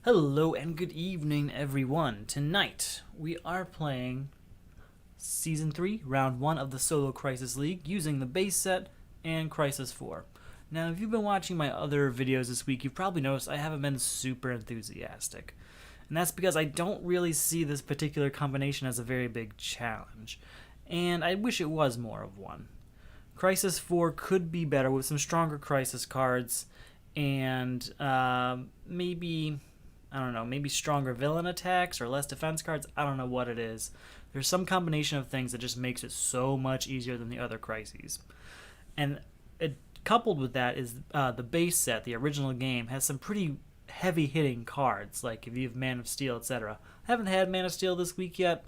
Hello and good evening, everyone. Tonight we are playing Season 3, Round 1 of the Solo Crisis League using the base set and Crisis 4. Now, if you've been watching my other videos this week, you've probably noticed I haven't been super enthusiastic. And that's because I don't really see this particular combination as a very big challenge. And I wish it was more of one. Crisis 4 could be better with some stronger Crisis cards and maybe, I don't know, maybe stronger villain attacks or less defense cards. I don't know what it is. There's some combination of things that just makes it so much easier than the other crises. And coupled with that is the base set, the original game, has some pretty heavy hitting cards, like if you have Man of Steel, etc. I haven't had Man of Steel this week yet.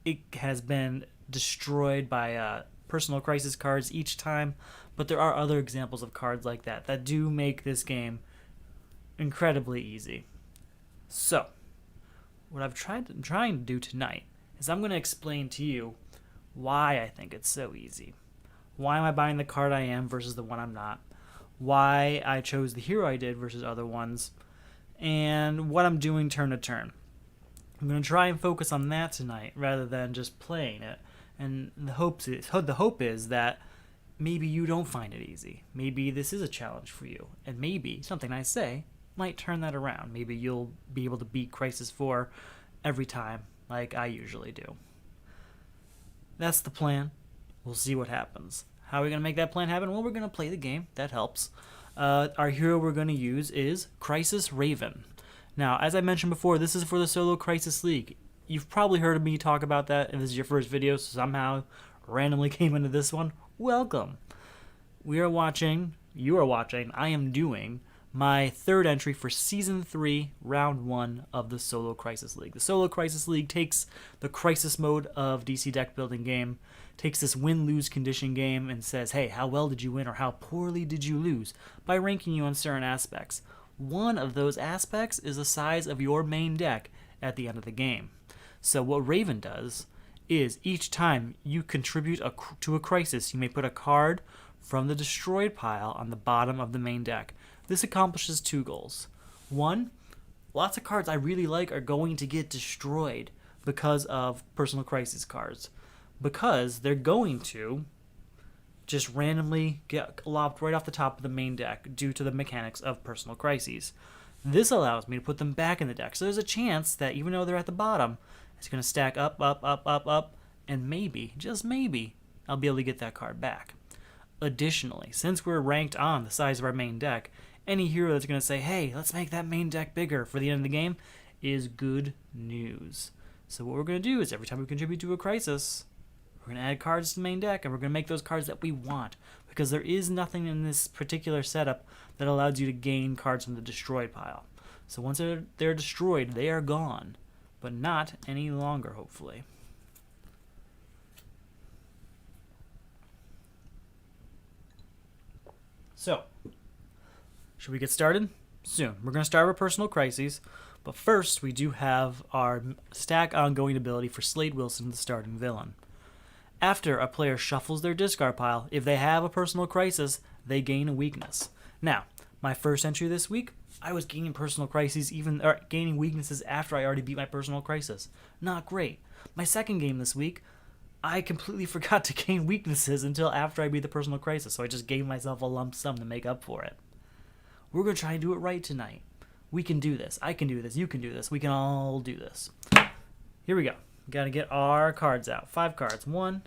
It has been destroyed by personal crisis cards each time, but there are other examples of cards like that that do make this game incredibly easy. So, what I'm trying to do tonight is I'm going to explain to you why I think it's so easy. Why am I buying the card I am versus the one I'm not? Why I chose the hero I did versus other ones, and what I'm doing turn to turn. I'm going to try and focus on that tonight rather than just playing it. And the hope is that maybe you don't find it easy. Maybe this is a challenge for you, and maybe something I say might turn that around. Maybe you'll be able to beat Crisis 4 every time, like I usually do. That's the plan. We'll see what happens. How are we going to make that plan happen? Well, we're going to play the game. That helps. Our hero we're going to use is Crisis Raven. Now, as I mentioned before, this is for the Solo Crisis League. You've probably heard of me talk about that if this is your first video, so somehow randomly came into this one. Welcome. You are watching, I am doing my third entry for Season 3, Round 1 of the Solo Crisis League. The Solo Crisis League takes the crisis mode of DC deck building game, takes this win-lose condition game, and says, hey, how well did you win or how poorly did you lose by ranking you on certain aspects. One of those aspects is the size of your main deck at the end of the game. So what Raven does is each time you contribute to a crisis, you may put a card from the destroyed pile on the bottom of the main deck. This accomplishes two goals. One, lots of cards I really like are going to get destroyed because of personal crisis cards. Because they're going to just randomly get lobbed right off the top of the main deck due to the mechanics of personal crises. This allows me to put them back in the deck. So there's a chance that even though they're at the bottom, it's going to stack up, and maybe, just maybe, I'll be able to get that card back. Additionally, since we're ranked on the size of our main deck, any hero that's going to say, hey, let's make that main deck bigger for the end of the game is good news. So what we're going to do is every time we contribute to a crisis, we're going to add cards to the main deck, and we're going to make those cards that we want, because there is nothing in this particular setup that allows you to gain cards from the destroyed pile. So once they're destroyed, they are gone, but not any longer, hopefully. So, should we get started? Soon. We're going to start with Personal Crises, but first we do have our stack ongoing ability for Slade Wilson, the starting villain. After a player shuffles their discard pile, if they have a personal crisis, they gain a weakness. Now, my first entry this week, I was gaining personal crises, gaining weaknesses after I already beat my personal crisis. Not great. My second game this week, I completely forgot to gain weaknesses until after I beat the personal crisis, so I just gave myself a lump sum to make up for it. We're going to try and do it right tonight. We can do this. I can do this. You can do this. We can all do this. Here we go. Got to get our cards out. 5 cards. 1,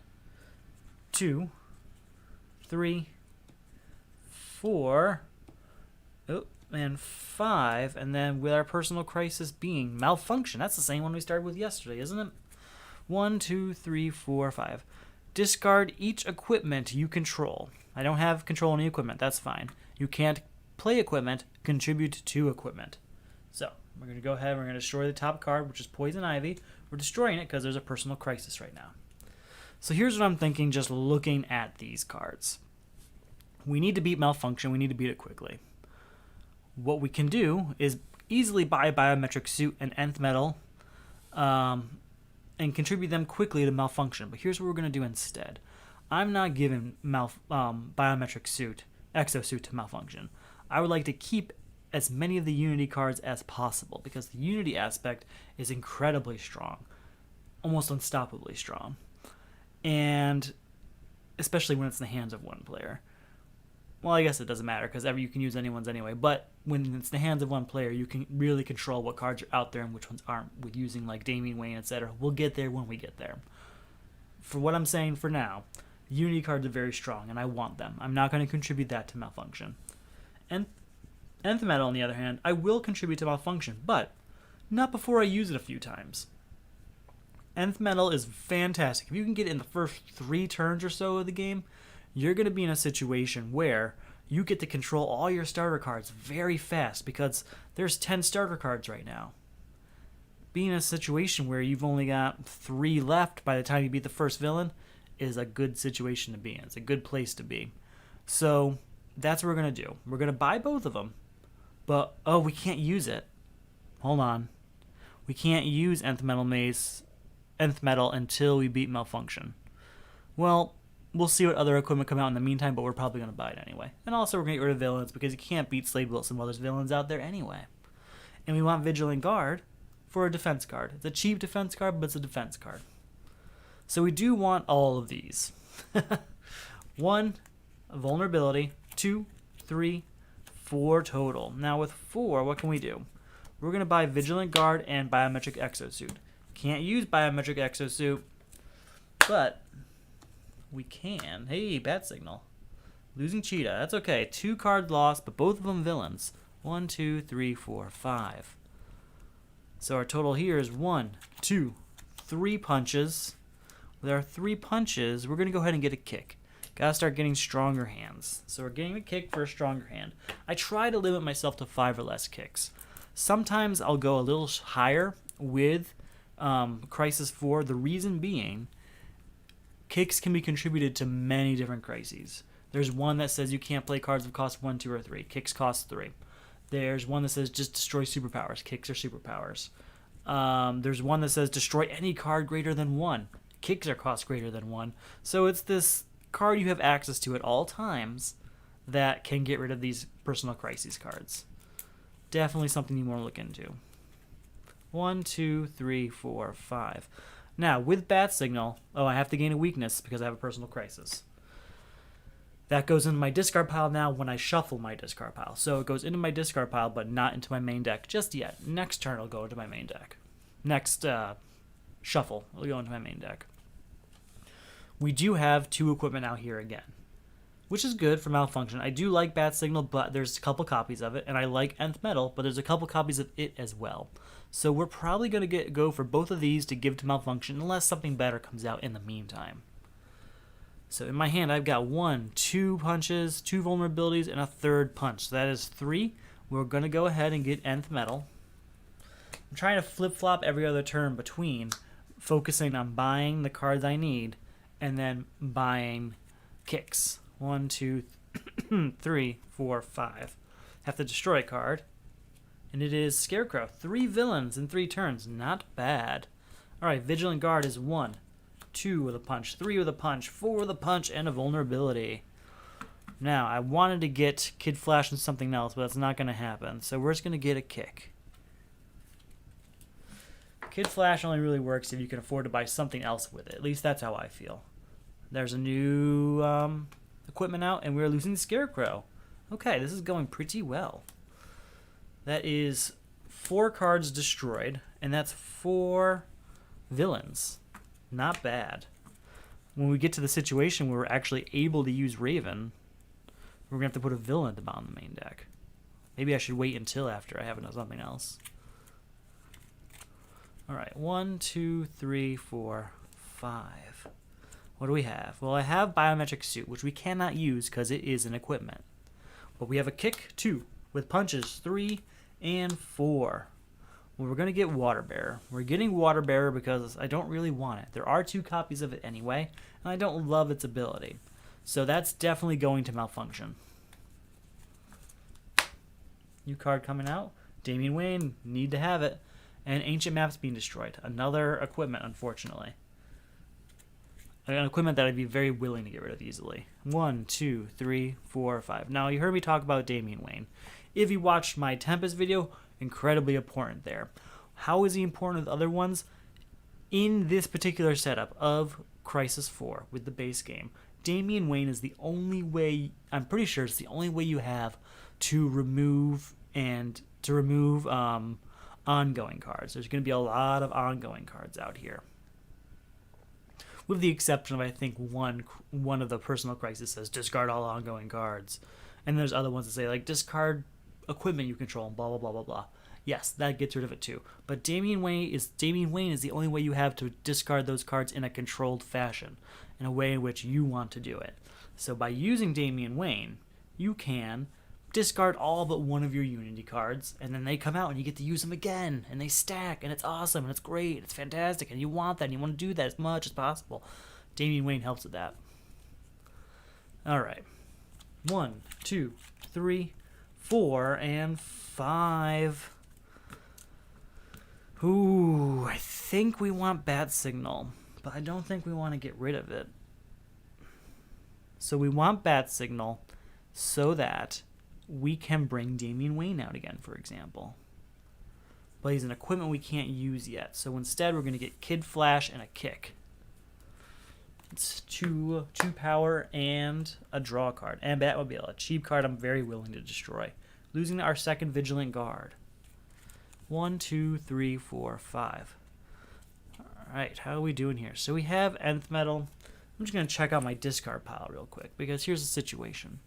2, 3, 4, and 5. And then with our personal crisis being Malfunction. That's the same one we started with yesterday, isn't it? 1, 2, 3, 4, 5. Discard each equipment you control. I don't have control any equipment. That's fine. You can't play equipment, contribute to equipment. So, we're going to go ahead and we're going to destroy the top card, which is Poison Ivy. We're destroying it because there's a personal crisis right now. So here's what I'm thinking just looking at these cards. We need to beat Malfunction. We need to beat it quickly. What we can do is easily buy a Biometric Suit and Nth Metal and contribute them quickly to Malfunction. But here's what we're going to do instead. I'm not giving Biometric Suit, Exosuit to Malfunction. I would like to keep as many of the Unity cards as possible because the Unity aspect is incredibly strong, almost unstoppably strong, and especially when it's in the hands of one player. Well, I guess it doesn't matter because you can use anyone's anyway, but when it's in the hands of one player, you can really control what cards are out there and which ones aren't with using like Damian Wayne, etc. We'll get there when we get there. For what I'm saying for now, Unity cards are very strong, and I want them. I'm not going to contribute that to Malfunction. And Nth Metal, on the other hand, I will contribute to Malfunction, but not before I use it a few times. Nth Metal is fantastic. If you can get it in the first 3 turns or so of the game, you're going to be in a situation where you get to control all your starter cards very fast because there's 10 starter cards right now. Being in a situation where you've only got 3 left by the time you beat the first villain is a good situation to be in. It's a good place to be. So that's what we're going to do. We're going to buy both of them, but, oh, we can't use it. Hold on. We can't use Nth Metal until we beat Malfunction. Well, we'll see what other equipment come out in the meantime, but we're probably going to buy it anyway. And also, we're going to get rid of villains because you can't beat Slade Wilson while there's villains out there anyway. And we want Vigilant Guard for a defense card. It's a cheap defense card, but it's a defense card. So we do want all of these. 1, vulnerability. 2, 3, 4 total. Now with 4, what can we do? We're going to buy Vigilant Guard and Biometric Exosuit. Can't use Biometric Exosuit, but we can. Hey, Bat Signal. Losing Cheetah. That's okay. 2 cards lost, but both of them villains. 1, 2, 3, 4, 5. So our total here is 1, 2, 3 punches. With our 3 punches, we're going to go ahead and get a kick. Gotta start getting stronger hands. So we're getting a kick for a stronger hand. I try to limit myself to 5 or less kicks. Sometimes I'll go a little higher with Crisis 4. The reason being, kicks can be contributed to many different crises. There's one that says you can't play cards that cost 1, 2, or 3. Kicks cost 3. There's one that says just destroy superpowers. Kicks are superpowers. There's one that says destroy any card greater than 1. Kicks are cost greater than 1. So it's this card you have access to at all times that can get rid of these personal crises cards. Definitely something you want to look into. 1, 2, 3, 4, 5. Now, with Bat Signal, I have to gain a weakness because I have a personal crisis. That goes into my discard pile now when I shuffle my discard pile. So it goes into my discard pile, but not into my main deck just yet. Next turn, it'll go into my main deck. Next shuffle, it'll go into my main deck. We do have 2 equipment out here again, which is good for Malfunction. I do like Bat Signal, but there's a couple copies of it, and I like Nth Metal, but there's a couple copies of it as well. So we're probably going to go for both of these to give to Malfunction unless something better comes out in the meantime. So in my hand, I've got 1, 2 punches, 2 vulnerabilities, and a 3rd punch. So that is 3. We're going to go ahead and get Nth Metal. I'm trying to flip-flop every other turn between focusing on buying the cards I need and then buying kicks. 1, 2, 3, 4, 5. Have to destroy a card. And it is Scarecrow. 3 villains in 3 turns. Not bad. Alright, Vigilant Guard is 1, 2 with a punch, 3 with a punch, 4 with a punch, and a vulnerability. Now, I wanted to get Kid Flash and something else, but that's not going to happen. So we're just going to get a kick. Kid Flash only really works if you can afford to buy something else with it. At least that's how I feel. There's a new equipment out, and we're losing Scarecrow. Okay, this is going pretty well. That is 4 cards destroyed, and that's 4 villains. Not bad. When we get to the situation where we're actually able to use Raven, we're going to have to put a villain at the bottom of the main deck. Maybe I should wait until after I have something else. Alright, 1, 2, 3, 4, 5. What do we have? Well, I have Biometric Suit, which we cannot use because it is an equipment. But we have a kick, 2, with punches, 3 and 4. Well, we're going to get Water Bearer. We're getting Water Bearer because I don't really want it. There are 2 copies of it anyway, and I don't love its ability. So that's definitely going to Malfunction. New card coming out. Damian Wayne, need to have it. And Ancient Maps being destroyed. Another equipment, unfortunately. An equipment that I'd be very willing to get rid of easily. 1, 2, 3, 4, 5. Now, you heard me talk about Damian Wayne. If you watched my Tempest video, incredibly important there. How is he important with other ones? In this particular setup of Crysis 4 with the base game, Damian Wayne is the only way, I'm pretty sure it's the only way you have to remove ongoing cards. There's going to be a lot of ongoing cards out here. With the exception of, I think, one of the personal Crysis says discard all ongoing cards. And there's other ones that say, like, discard equipment you control and blah, blah, blah, blah, blah. Yes, that gets rid of it too. But Damian Wayne is the only way you have to discard those cards in a controlled fashion, in a way in which you want to do it. So by using Damian Wayne, you can discard all but one of your Unity cards, and then they come out and you get to use them again, and they stack, and it's awesome, and it's great, it's fantastic, and you want that, and you want to do that as much as possible. Damian Wayne helps with that. Alright. 1, 2, 3, 4, and 5. Ooh, I think we want Bat Signal, but I don't think we want to get rid of it. So we want Bat Signal so that we can bring Damian Wayne out again, for example. But he's an equipment we can't use yet, so instead we're going to get Kid Flash and a Kick. It's 2 power and a draw card. And Batmobile, a cheap card I'm very willing to destroy. Losing our second Vigilant Guard. 1, 2, 3, 4, 5. Alright, how are we doing here? So we have Nth Metal. I'm just going to check out my discard pile real quick, because here's the situation.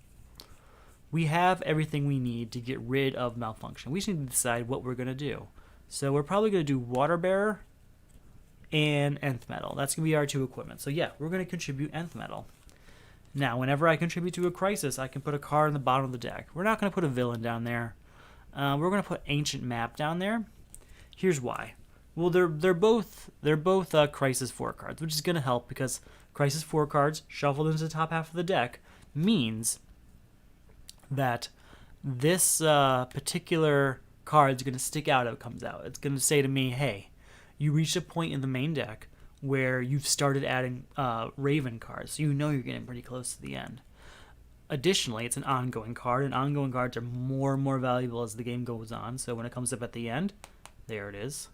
We have everything we need to get rid of Malfunction. We just need to decide what we're going to do. So we're probably going to do Water Bearer and Nth Metal. That's going to be our 2 equipment. So yeah, we're going to contribute Nth Metal. Now, whenever I contribute to a Crysis, I can put a card in the bottom of the deck. We're not going to put a villain down there. We're going to put Ancient Map down there. Here's why. Well, they're both Crysis 4 cards, which is going to help because Crysis 4 cards shuffled into the top half of the deck means that this particular card is going to stick out if it comes out. It's going to say to me, hey, you reached a point in the main deck where you've started adding Raven cards, so you know you're getting pretty close to the end. Additionally, it's an ongoing card, and ongoing cards are more and more valuable as the game goes on, so when it comes up at the end, there it is.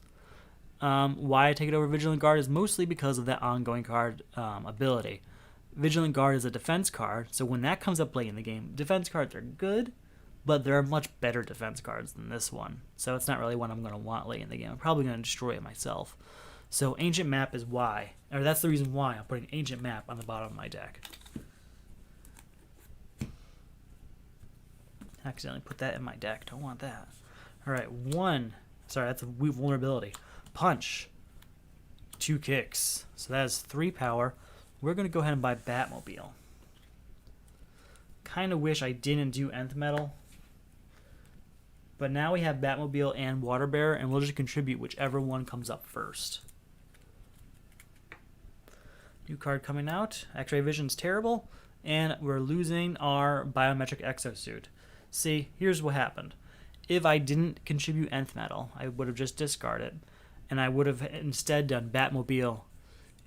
Why I take it over Vigilant Guard is mostly because of that ongoing card ability. Vigilant Guard is a defense card, so when that comes up late in the game, defense cards are good, but there are much better defense cards than this one, so it's not really one I'm going to want late in the game. I'm probably going to destroy it myself. So Ancient Map is why, or that's the reason why I'm putting Ancient Map on the bottom of my deck. Accidentally put that in my deck. Don't want that. Alright, that's a vulnerability. Punch. 2 kicks. So that is 3 power. We're going to go ahead and buy Batmobile. Kind of wish I didn't do Nth Metal. But now we have Batmobile and Water Bearer, and we'll just contribute whichever one comes up first. New card coming out. X-Ray Vision's terrible. And we're losing our Biometric Exosuit. See, here's what happened. If I didn't contribute Nth Metal, I would have just discarded. And I would have instead done Batmobile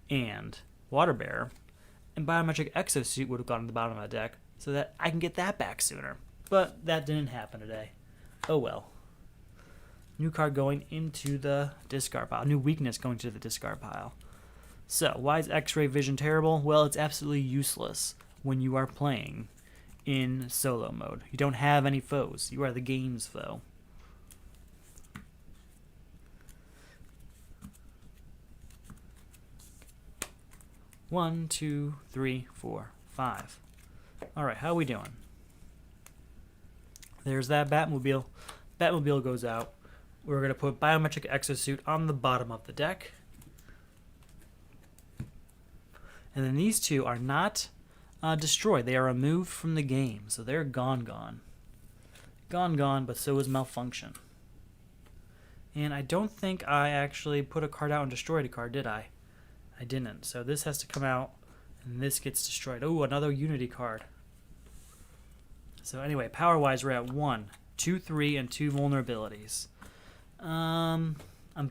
and Water Bearer. And Biometric Exosuit would have gone to the bottom of my deck so that I can get that back sooner. But that didn't happen today. Oh well. New card going into the discard pile. New weakness going to the discard pile. So, why is X-Ray Vision terrible? Well, it's absolutely useless when you are playing in solo mode. You don't have any foes. You are the game's foe. One, 2, 3, 4, 5. Alright, how are we doing? There's that Batmobile. Batmobile goes out. We're going to put Biometric Exosuit on the bottom of the deck. And then these 2 are not destroyed. They are removed from the game. So they're gone. Gone, but so is Malfunction. And I don't think I actually put a card out and destroyed a card, did I? I didn't. So this has to come out, and this gets destroyed. Oh, another Unity card. So anyway, power-wise, we're at 1, 2, 3, and 2 vulnerabilities. I'm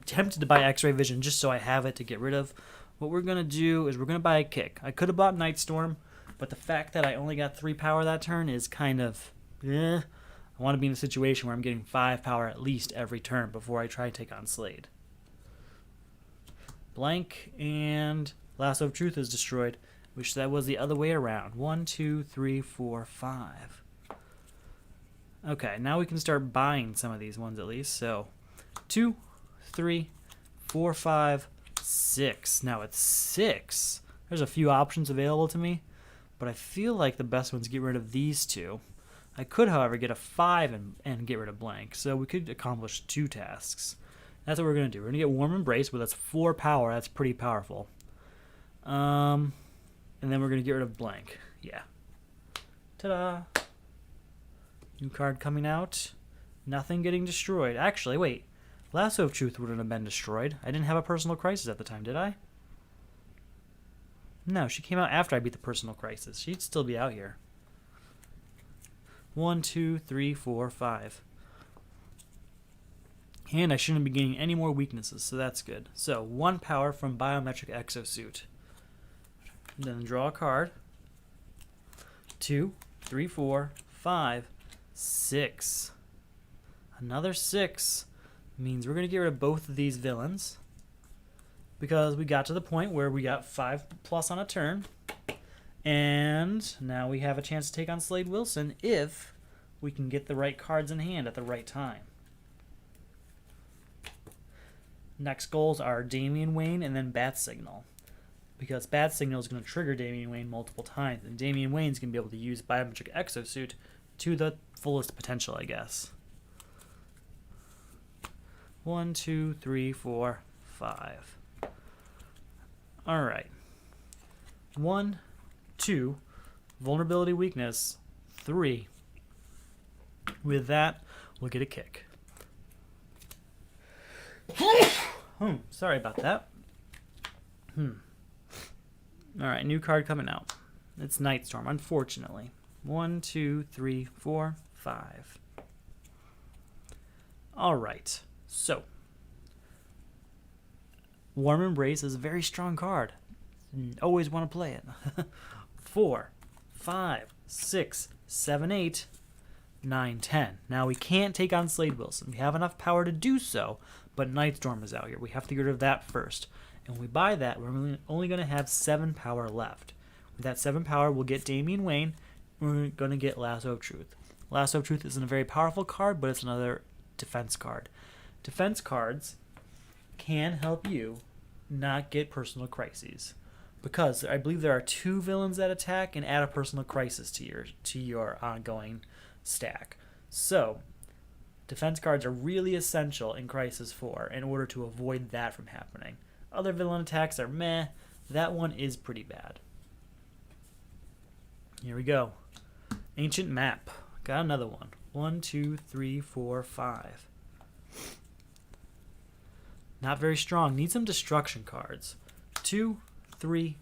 tempted to buy X-Ray Vision just so I have it to get rid of. What we're going to do is we're going to buy a Kick. I could have bought Nightstorm, but the fact that I only got 3 power that turn is kind of, I want to be in a situation where I'm getting 5 power at least every turn before I try to take on Slade. Blank, and Lasso of Truth is destroyed, which that was the other way around. 1, 2, 3, 4, 5. Okay, now we can start buying some of these ones at least. So 2, 3, 4, 5, 6. Now it's 6. There's a few options available to me, but I feel like the best one's get rid of these two. I could, however, get a 5 and get rid of blank, so we could accomplish 2 tasks. That's what we're going to do. We're going to get Warm Embrace, but that's 4 power. That's pretty powerful. And then we're going to get rid of blank. Yeah. Ta-da! New card coming out. Nothing getting destroyed. Actually, wait. Lasso of Truth wouldn't have been destroyed. I didn't have a Personal Crisis at the time, did I? No, she came out after I beat the Personal Crisis. She'd still be out here. 1, 2, 3, 4, 5. And I shouldn't be gaining any more weaknesses, so that's good. So, 1 power from Biometric Exosuit. Then draw a card. 2, 3, 4, 5, 6. Another 6 means we're going to get rid of both of these villains, because we got to the point where we got 5 plus on a turn, and now we have a chance to take on Slade Wilson if we can get the right cards in hand at the right time. Next goals are Damian Wayne and then Bat Signal, because Bat Signal is going to trigger Damian Wayne multiple times, and Damian Wayne's going to be able to use Biometric Exosuit to the fullest potential, I guess. 1, 2, 3, 4, 5. Alright. 1, 2, vulnerability weakness, 3. With that, we'll get a kick. Sorry about that. Alright, new card coming out. It's Nightstorm, unfortunately. 1, 2, 3, 4, 5. Alright, so Warm Embrace is a very strong card. Always want to play it. 4, 5, 6, 7, 8, 9, 10. Now we can't take on Slade Wilson. We have enough power to do so, but Nightstorm is out here. We have to get rid of that first. And when we buy that, we're only going to have 7 power left. With that 7 power, we'll get Damian Wayne. We're going to get Lasso of Truth. Lasso of Truth isn't a very powerful card, but it's another defense card. Defense cards can help you not get Personal Crises, because I believe there are 2 villains that attack and add a Personal Crisis to your ongoing stack. So defense cards are really essential in Crisis 4 in order to avoid that from happening. Other villain attacks are meh. That one is pretty bad. Here we go. Ancient Map. Got another one. 1, 2, 3, 4, 5. Not very strong. Need some destruction cards. 2, 3,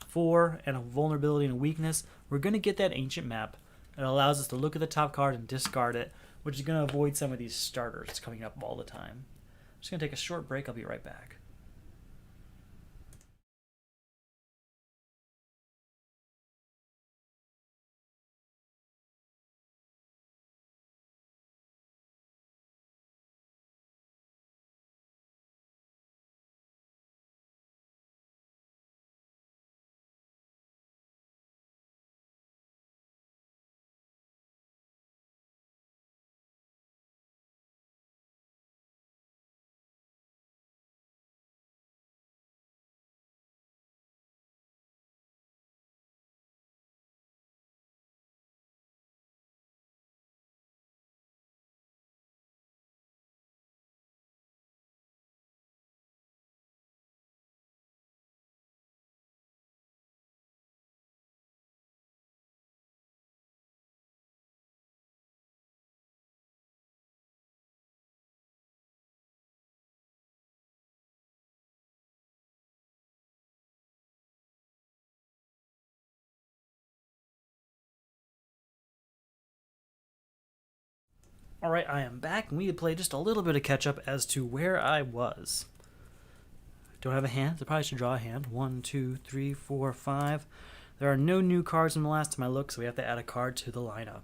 4, and a vulnerability and a weakness. We're going to get that Ancient Map. It allows us to look at the top card and discard it, which is going to avoid some of these starters coming up all the time. I'm just going to take a short break. I'll be right back. Alright, I am back, and we play just a little bit of catch-up as to where I was. Don't have a hand, so I probably should draw a hand. 1, 2, 3, 4, 5. There are no new cards from the last time I looked, so we have to add a card to the lineup.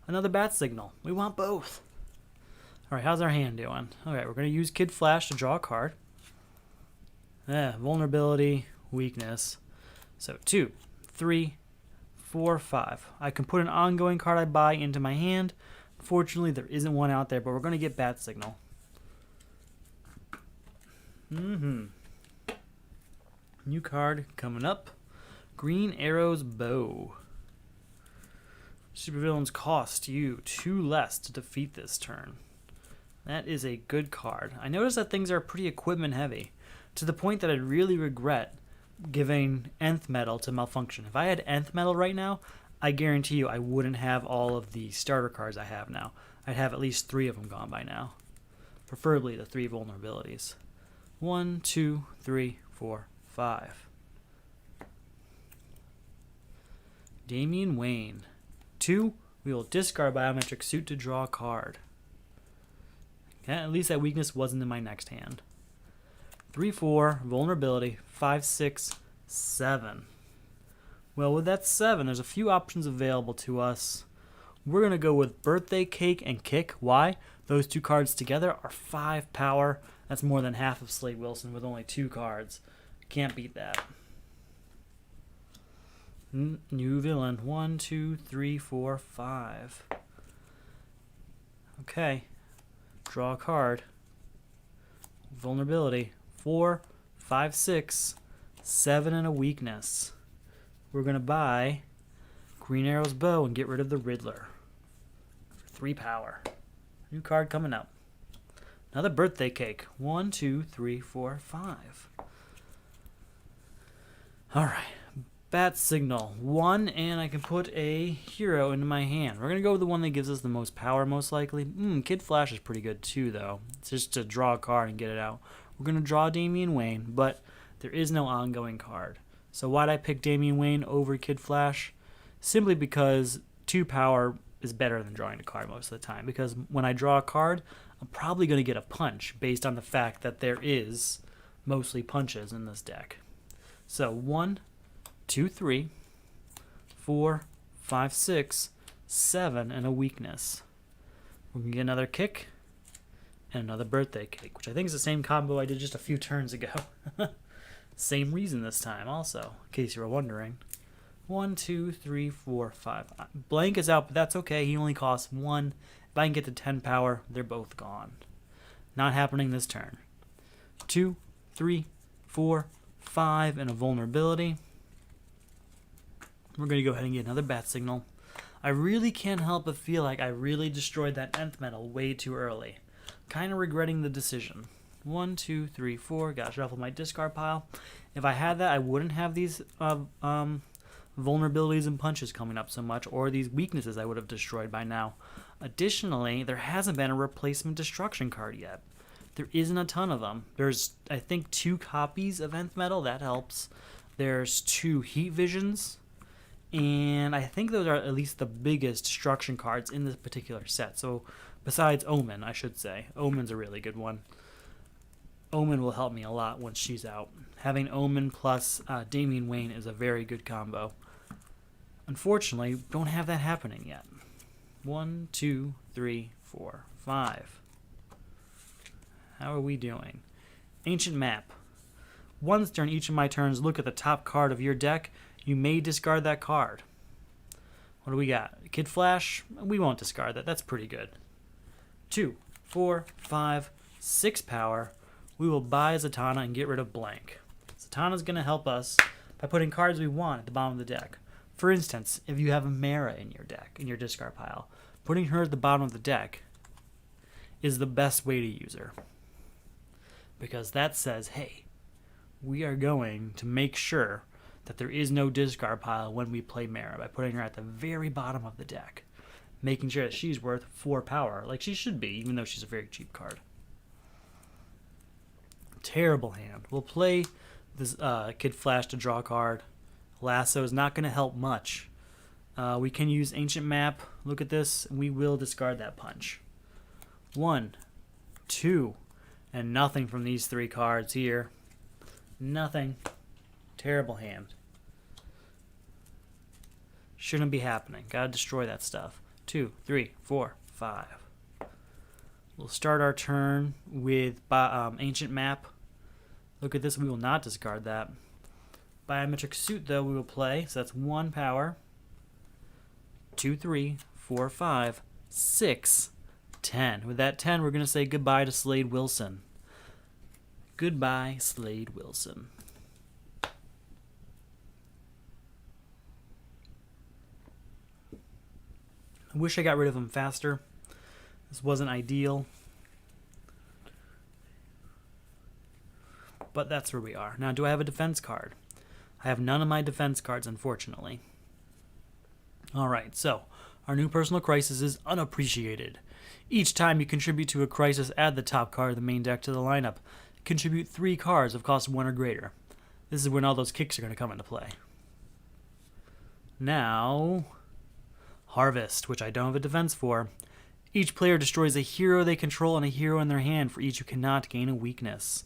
Another bat signal. We want both. All right, how's our hand doing? All right, we're going to use Kid Flash to draw a card. Vulnerability, weakness. So 2, 3, 4, 5. I can put an ongoing card I buy into my hand. Fortunately, there isn't one out there, but we're going to get bat signal. New card coming up. Green Arrow's Bow. Supervillains cost you 2 less to defeat this turn. That is a good card. I noticed that things are pretty equipment heavy, to the point that I'd really regret giving Nth Metal to Malfunction. If I had Nth Metal right now, I guarantee you I wouldn't have all of the starter cards I have now. I'd have at least 3 of them gone by now. Preferably the 3 vulnerabilities. 1, 2, 3, 4, 5. Damian Wayne. 2, we will discard Biometric Suit to draw a card. Okay, at least that weakness wasn't in my next hand. 3, 4, vulnerability, 5, 6, 7. Well, with that 7, there's a few options available to us. We're going to go with Birthday Cake and Kick. Why? Those 2 cards together are 5 power. That's more than half of Slade Wilson with only 2 cards. Can't beat that. New villain. 1, 2, 3, 4, 5. Okay. Draw a card. Vulnerability. 4, 5, 6, 7, and a weakness. We're going to buy Green Arrow's Bow and get rid of the Riddler. For 3 power. New card coming up. Another Birthday Cake. 1, 2, 3, 4, 5. Alright. Bat Signal. 1, and I can put a hero into my hand. We're going to go with the one that gives us the most power, most likely. Kid Flash is pretty good too, though. It's just to draw a card and get it out. We're going to draw Damian Wayne, but there is no ongoing card. So why'd I pick Damian Wayne over Kid Flash? Simply because 2 power is better than drawing a card most of the time. Because when I draw a card, I'm probably going to get a punch based on the fact that there is mostly punches in this deck. So 1, 2, 3, 4, 5, 6, 7, and a weakness. We can get another kick and another Birthday Cake, which I think is the same combo I did just a few turns ago. Same reason this time also, in case you were wondering. 1, 2, 3, 4, 5. Blank is out, but that's okay. He only costs 1. If I can get to 10 power, they're both gone. Not happening this turn. 2, 3, 4, 5, and a vulnerability. We're going to go ahead and get another Bat Signal. I really can't help but feel like I really destroyed that Nth Metal way too early. Kind of regretting the decision. 1, 2, 3, 4. Got to shuffle my discard pile. If I had that, I wouldn't have these vulnerabilities and punches coming up so much, or these weaknesses I would have destroyed by now. Additionally, there hasn't been a replacement destruction card yet. There isn't a ton of them. There's, I think, 2 copies of Nth Metal. That helps. There's 2 Heat Visions. And I think those are at least the biggest destruction cards in this particular set. So, besides Omen, I should say. Omen's a really good one. Omen will help me a lot once she's out. Having Omen plus Damian Wayne is a very good combo. Unfortunately, don't have that happening yet. 1, 2, 3, 4, 5. How are we doing? Ancient Map. Once during each of my turns, look at the top card of your deck. You may discard that card. What do we got? Kid Flash? We won't discard that. That's pretty good. 2, 4, 5, 6 power. We will buy Zatanna and get rid of blank. Zatanna's going to help us by putting cards we want at the bottom of the deck. For instance, if you have a Mara in your deck, in your discard pile, putting her at the bottom of the deck is the best way to use her. Because that says, hey, we are going to make sure that there is no discard pile when we play Mara by putting her at the very bottom of the deck, making sure that she's worth 4 power, like she should be, even though she's a very cheap card. Terrible hand. We'll play this Kid Flash to draw a card. Lasso is not going to help much. We can use Ancient Map. Look at this. We will discard that punch. 1, 2, and nothing from these 3 cards here. Nothing. Terrible hand. Shouldn't be happening. Gotta destroy that stuff. 2, 3, 4, 5. We'll start our turn with Ancient Map. Look at this, we will not discard that. Biometric Suit, though, we will play. So that's 1 power. 2, 3, 4, 5, 6, 10. With that 10, we're going to say goodbye to Slade Wilson. Goodbye, Slade Wilson. I wish I got rid of him faster. This wasn't ideal. But that's where we are. Now, do I have a defense card? I have none of my defense cards, unfortunately. Alright, so our new personal crisis is Unappreciated. Each time you contribute to a crisis, add the top card of the main deck to the lineup. Contribute 3 cards of cost 1 or greater. This is when all those kicks are going to come into play. Now, Harvest, which I don't have a defense for. Each player destroys a hero they control and a hero in their hand for each who cannot gain a weakness.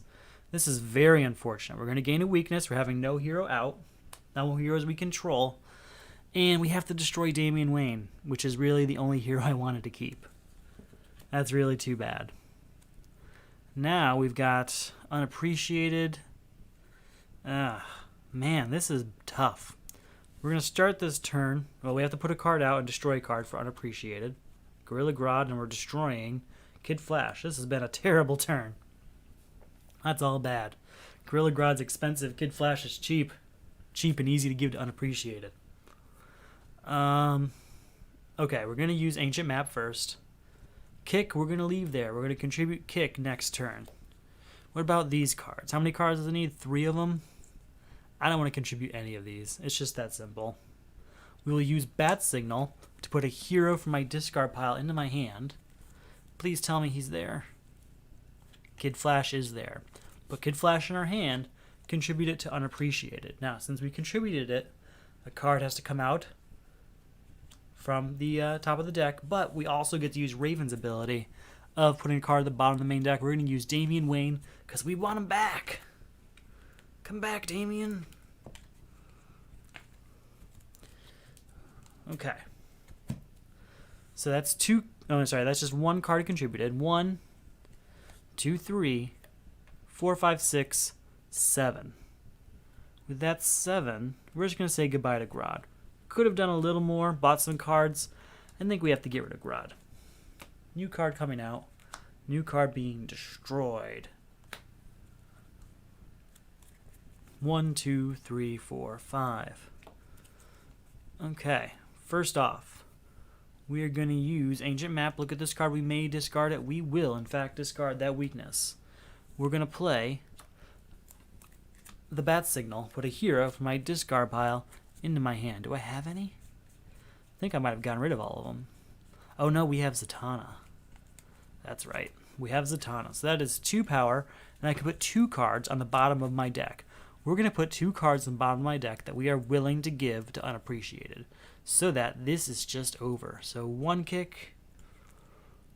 This is very unfortunate. We're going to gain a weakness. We're having no hero out. No heroes we control. And we have to destroy Damian Wayne, which is really the only hero I wanted to keep. That's really too bad. Now we've got Unappreciated. Man, this is tough. We're going to start this turn. Well, we have to put a card out and destroy a card for Unappreciated. Gorilla Grodd, and we're destroying Kid Flash. This has been a terrible turn. That's all bad. Gorilla Grodd's expensive. Kid Flash is cheap. Cheap and easy to give to Unappreciated. Okay, we're going to use Ancient Map first. Kick, we're going to leave there. We're going to contribute Kick next turn. What about these cards? How many cards does it need? 3 of them? I don't want to contribute any of these. It's just that simple. We will use Bat Signal to put a hero from my discard pile into my hand. Please tell me he's there. Kid Flash is there. Put Kid Flash in our hand, contribute it to Unappreciated. Now, since we contributed it, a card has to come out from the top of the deck, but we also get to use Raven's ability of putting a card at the bottom of the main deck. We're going to use Damian Wayne because we want him back. Come back, Damian. Okay. So that's that's just 1 card contributed. 1, 2, 3, 4, 5, 6, 7. With that 7, we're just going to say goodbye to Grodd. Could have done a little more, bought some cards. I think we have to get rid of Grodd. New card coming out. New card being destroyed. 1, 2, 3, 4, 5. Okay, first off, we are going to use Ancient Map. Look at this card. We may discard it. We will, in fact, discard that weakness. We're going to play the Bat Signal. Put a hero from my discard pile into my hand. Do I have any? I think I might have gotten rid of all of them. Oh, no, we have Zatanna. That's right. We have Zatanna. So that is 2 power, and I can put 2 cards on the bottom of my deck. We're going to put 2 cards on the bottom of my deck that we are willing to give to Unappreciated so that this is just over. So 1 kick.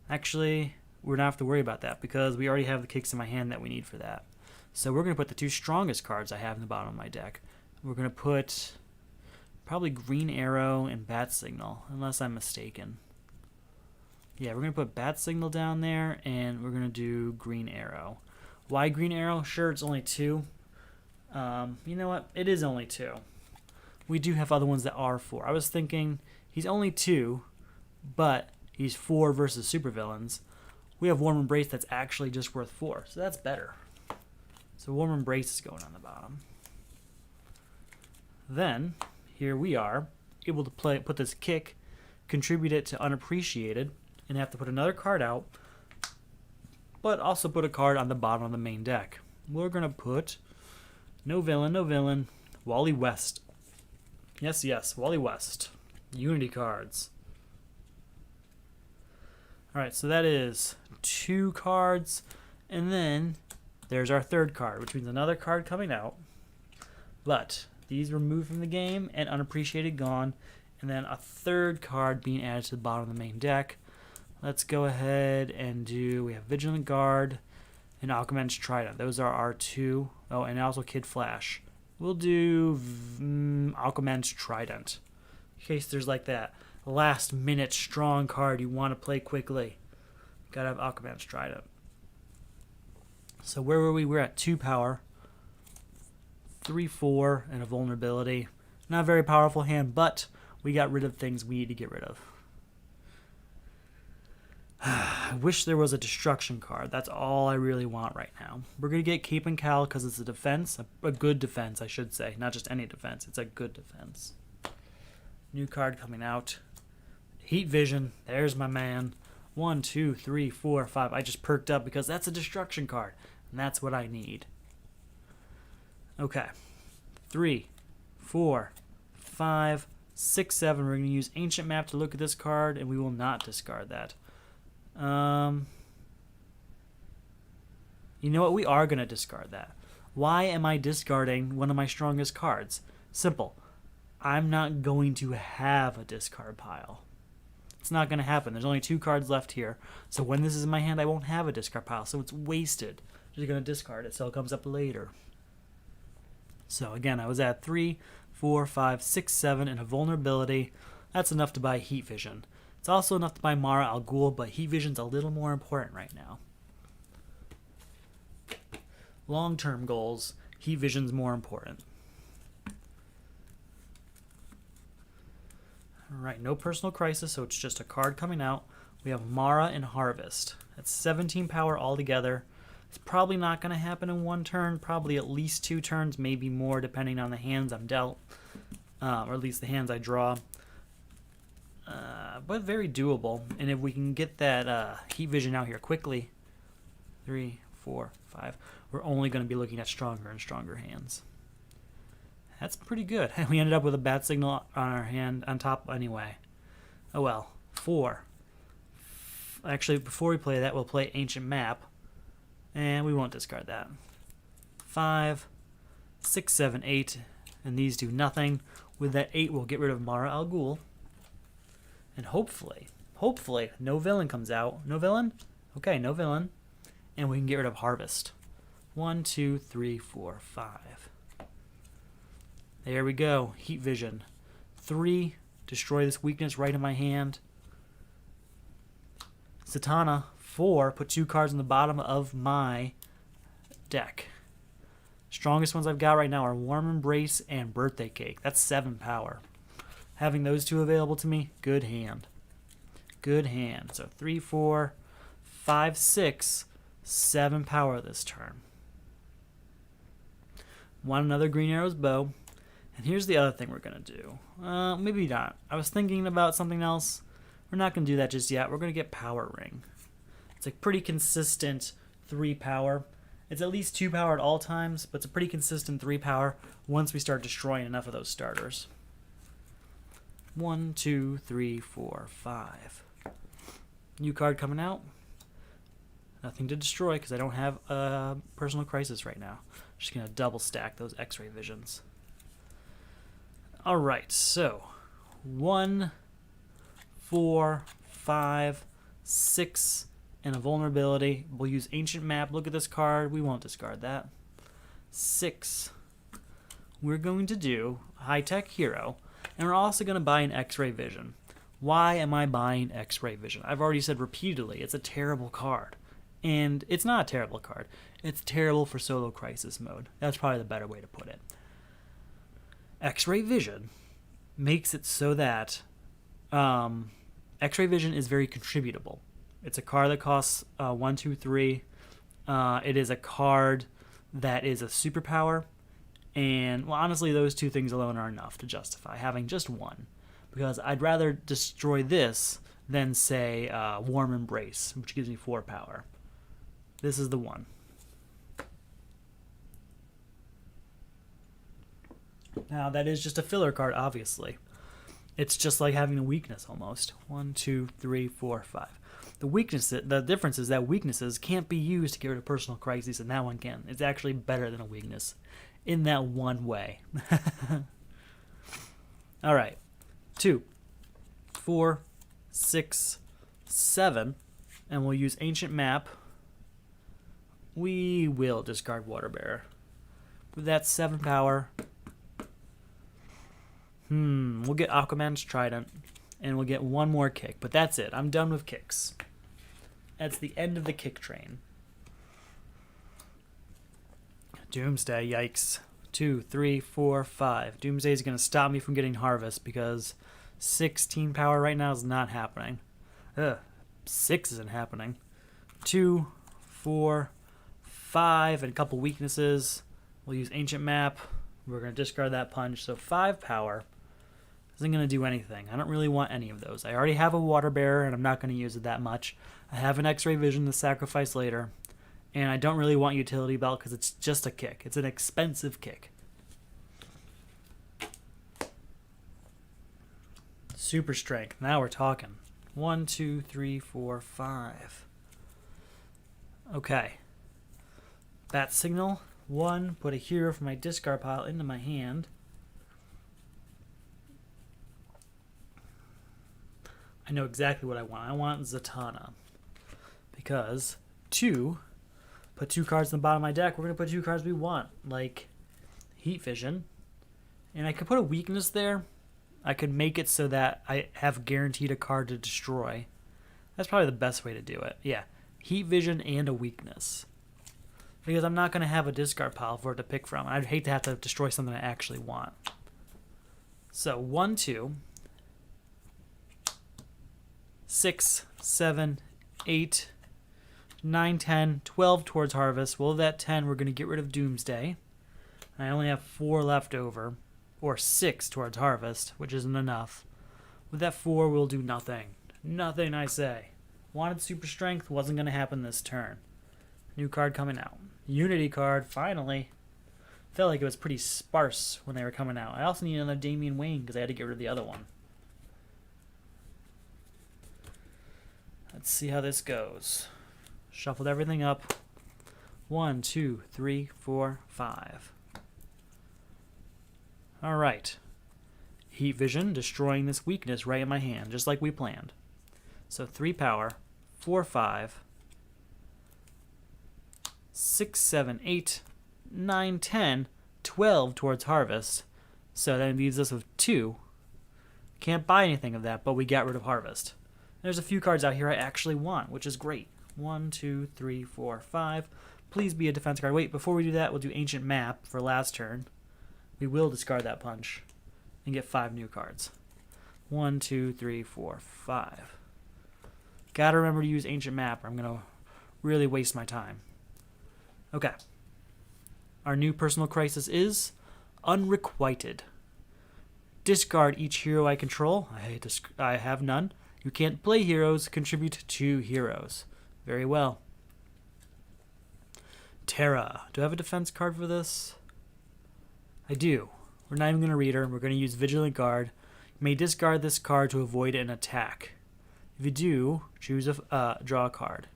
Actually, we're not have to worry about that because we already have the kicks in my hand that we need for that. So we're going to put the 2 strongest cards I have in the bottom of my deck. We're going to put probably Green Arrow and Bat Signal, unless I'm mistaken. Yeah, we're going to put Bat Signal down there, and we're going to do Green Arrow. Why Green Arrow? Sure, it's only 2. You know what? It is only 2. We do have other ones that are 4. I was thinking he's only 2, but he's 4 versus supervillains. We have Warm Embrace that's actually just worth 4, so that's better. So Warm Embrace is going on the bottom. Then, here we are, able to put this kick, contribute it to Unappreciated, and have to put another card out, but also put a card on the bottom of the main deck. We're going to put no villain, Wally West. Yes, Wally West. Unity cards. Alright, so that is 2 cards, and then there's our 3rd card, which means another card coming out. But these removed from the game and Unappreciated gone, and then a 3rd card being added to the bottom of the main deck. Let's go ahead and we have Vigilant Guard and Aquaman's Trident. Those are our 2. Oh, and also Kid Flash. We'll do Aquaman's Trident, in case there's like that last minute strong card you want to play quickly. Gotta have Aquaman's Trident. So where were we? We're at 2 power. 3/4 and a vulnerability. Not a very powerful hand, but we got rid of things we need to get rid of. I wish there was a destruction card. That's all I really want right now. We're going to get Cape and Cal because it's a defense. A good defense, I should say. Not just any defense. It's a good defense. New card coming out. Heat Vision. There's my man. 1, 2, 3, 4, 5. I just perked up because that's a destruction card. And that's what I need. Okay. 3, 4, 5, 6, 7. We're going to use Ancient Map to look at this card, and we will not discard that. You know what? We are going to discard that. Why am I discarding one of my strongest cards? Simple. I'm not going to have a discard pile. It's not going to happen. There's only 2 cards left here. So when this is in my hand, I won't have a discard pile. So it's wasted. I'm just going to discard it so it comes up later. So again, I was at 3, 4, 5, 6, 7 and a vulnerability. That's enough to buy Heat Vision. It's also enough to buy Mara Al Ghul, but Heat Vision's a little more important right now. Long-term goals, Heat Vision's more important. Alright, no Personal Crisis, so it's just a card coming out. We have Mara and Harvest. That's 17 power altogether. It's probably not going to happen in 1 turn, probably at least 2 turns, maybe more depending on the hands I'm dealt, or at least the hands I draw. But very doable. And if we can get that Heat Vision out here quickly, 3, 4, 5, we're only going to be looking at stronger and stronger hands. That's pretty good. We ended up with a bad signal on our hand on top anyway. Oh well. 4. Actually, before we play that, we'll play Ancient Map. And we won't discard that. 5, 6, 7, 8. And these do nothing. With that 8, we'll get rid of Mara Al Ghul. And hopefully, no villain comes out. No villain? Okay, no villain. And we can get rid of Harvest. 1, 2, 3, 4, 5. There we go. Heat Vision. 3. Destroy this weakness right in my hand. Zatanna. 4. Put 2 cards in the bottom of my deck. Strongest ones I've got right now are Warm Embrace and Birthday Cake. That's 7 power. Having those 2 available to me, good hand. Good hand. So 3, 4, 5, 6, 7 power this turn. Want another Green Arrow's Bow. And here's the other thing we're going to do. Maybe not. I was thinking about something else. We're not going to do that just yet. We're going to get Power Ring. It's a pretty consistent 3 power. It's at least 2 power at all times, but it's a pretty consistent 3 power once we start destroying enough of those starters. 1, 2, 3, 4, 5. New card coming out. Nothing to destroy because I don't have a Personal Crisis right now. Just going to double stack those X-Ray Visions. Alright, so 1, 4, 5, 6, and a vulnerability. We'll use Ancient Map. Look at this card. We won't discard that. 6. We're going to do High-Tech Hero. And we're also going to buy an X-Ray Vision. Why am I buying X-Ray Vision? I've already said repeatedly, it's a terrible card. And it's not a terrible card. It's terrible for solo crisis mode. That's probably the better way to put it. X-Ray Vision makes it so that X-Ray Vision is very contributable. It's a card that costs 1, 2, 3. It is a card that is a superpower. And, well, honestly, those 2 things alone are enough to justify having just 1. Because I'd rather destroy this than, say, Warm Embrace, which gives me 4 power. This is the one. Now, that is just a filler card, obviously. It's just like having a weakness, almost. 1, 2, 3, 4, 5. The difference is that weaknesses can't be used to get rid of Personal Crises, and that one can. It's actually better than a weakness. In that one way. Alright. 2, 4, 6, 7. And we'll use Ancient Map. We will discard Water Bearer. With that 7 power. We'll get Aquaman's Trident. and we'll get one more kick. But that's it. I'm done with kicks. That's the end of the kick train. Doomsday, yikes. 2, 3, 4, 5. Doomsday is going to stop me from getting Harvest because 16 power right now is not happening. 6 isn't happening. 2, 4, 5, and a couple weaknesses. We'll use Ancient Map. We're going to discard that punch. So 5 power isn't going to do anything. I don't really want any of those. I already have a Water Bearer, and I'm not going to use it that much. I have an X-Ray Vision to sacrifice later. And I don't really want Utility Belt because it's just a kick. It's an expensive kick. Super Strength. Now we're talking. 1, 2, 3, 4, 5. Okay. Bat Signal. 1. Put a hero from my discard pile into my hand. I know exactly what I want. I want Zatanna. Because 2... Put 2 cards in the bottom of my deck. We're going to put 2 cards we want, like Heat Vision. And I could put a weakness there. I could make it so that I have guaranteed a card to destroy. That's probably the best way to do it. Yeah, Heat Vision and a weakness. Because I'm not going to have a discard pile for it to pick from. I'd hate to have to destroy something I actually want. So 1, 2, 6, 7, 8, 9, 10, 12 towards Harvest. Well, that 10, we're going to get rid of Doomsday. I only have 4 left over, or 6 towards Harvest, which isn't enough. With that 4, we'll do nothing. Nothing, I say. Wanted Super Strength, wasn't going to happen this turn. New card coming out. Unity card, finally. Felt like it was pretty sparse when they were coming out. I also need another Damian Wayne because I had to get rid of the other one. Let's see how this goes. Shuffled everything up. 1, 2, 3, 4, 5. Alright. Heat Vision, destroying this weakness right in my hand, just like we planned. So 3 power, 4, 5, 6, 7, 8, 9, 10, 12 towards Harvest. So that leaves us with 2. Can't buy anything of that, but we got rid of Harvest. There's a few cards out here I actually want, which is great. 1, 2, 3, 4, 5. Please be a defense card. Wait, before we do that, we'll do Ancient Map for last turn. We will discard that punch and get 5 new cards. 1, 2, 3, 4, 5. Gotta remember to use Ancient Map or I'm gonna really waste my time. Okay. Our new personal crisis is Unrequited. Discard each hero I control. I have none. You can't play heroes. Contribute 2 heroes. Very well. Terra. Do I have a defense card for this? I do. We're not even going to read her. We're going to use Vigilant Guard. You may discard this card to avoid an attack. If you do, choose draw a card.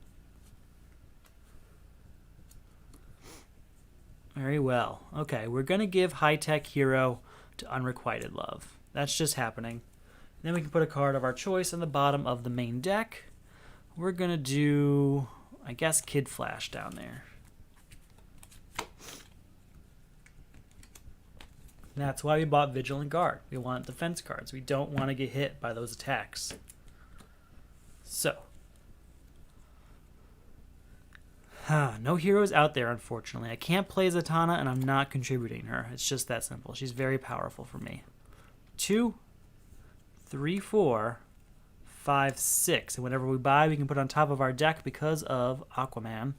Very well. Okay, we're going to give High-Tech Hero to Unrequited Love. That's just happening. Then we can put a card of our choice on the bottom of the main deck. We're going to do, I guess, Kid Flash down there. That's why we bought Vigilant Guard. We want defense cards. We don't want to get hit by those attacks. So. No heroes out there, unfortunately. I can't play Zatanna, and I'm not contributing her. It's just that simple. She's very powerful for me. 2, 3, 4, 5, 6. And whatever we buy, we can put on top of our deck because of Aquaman.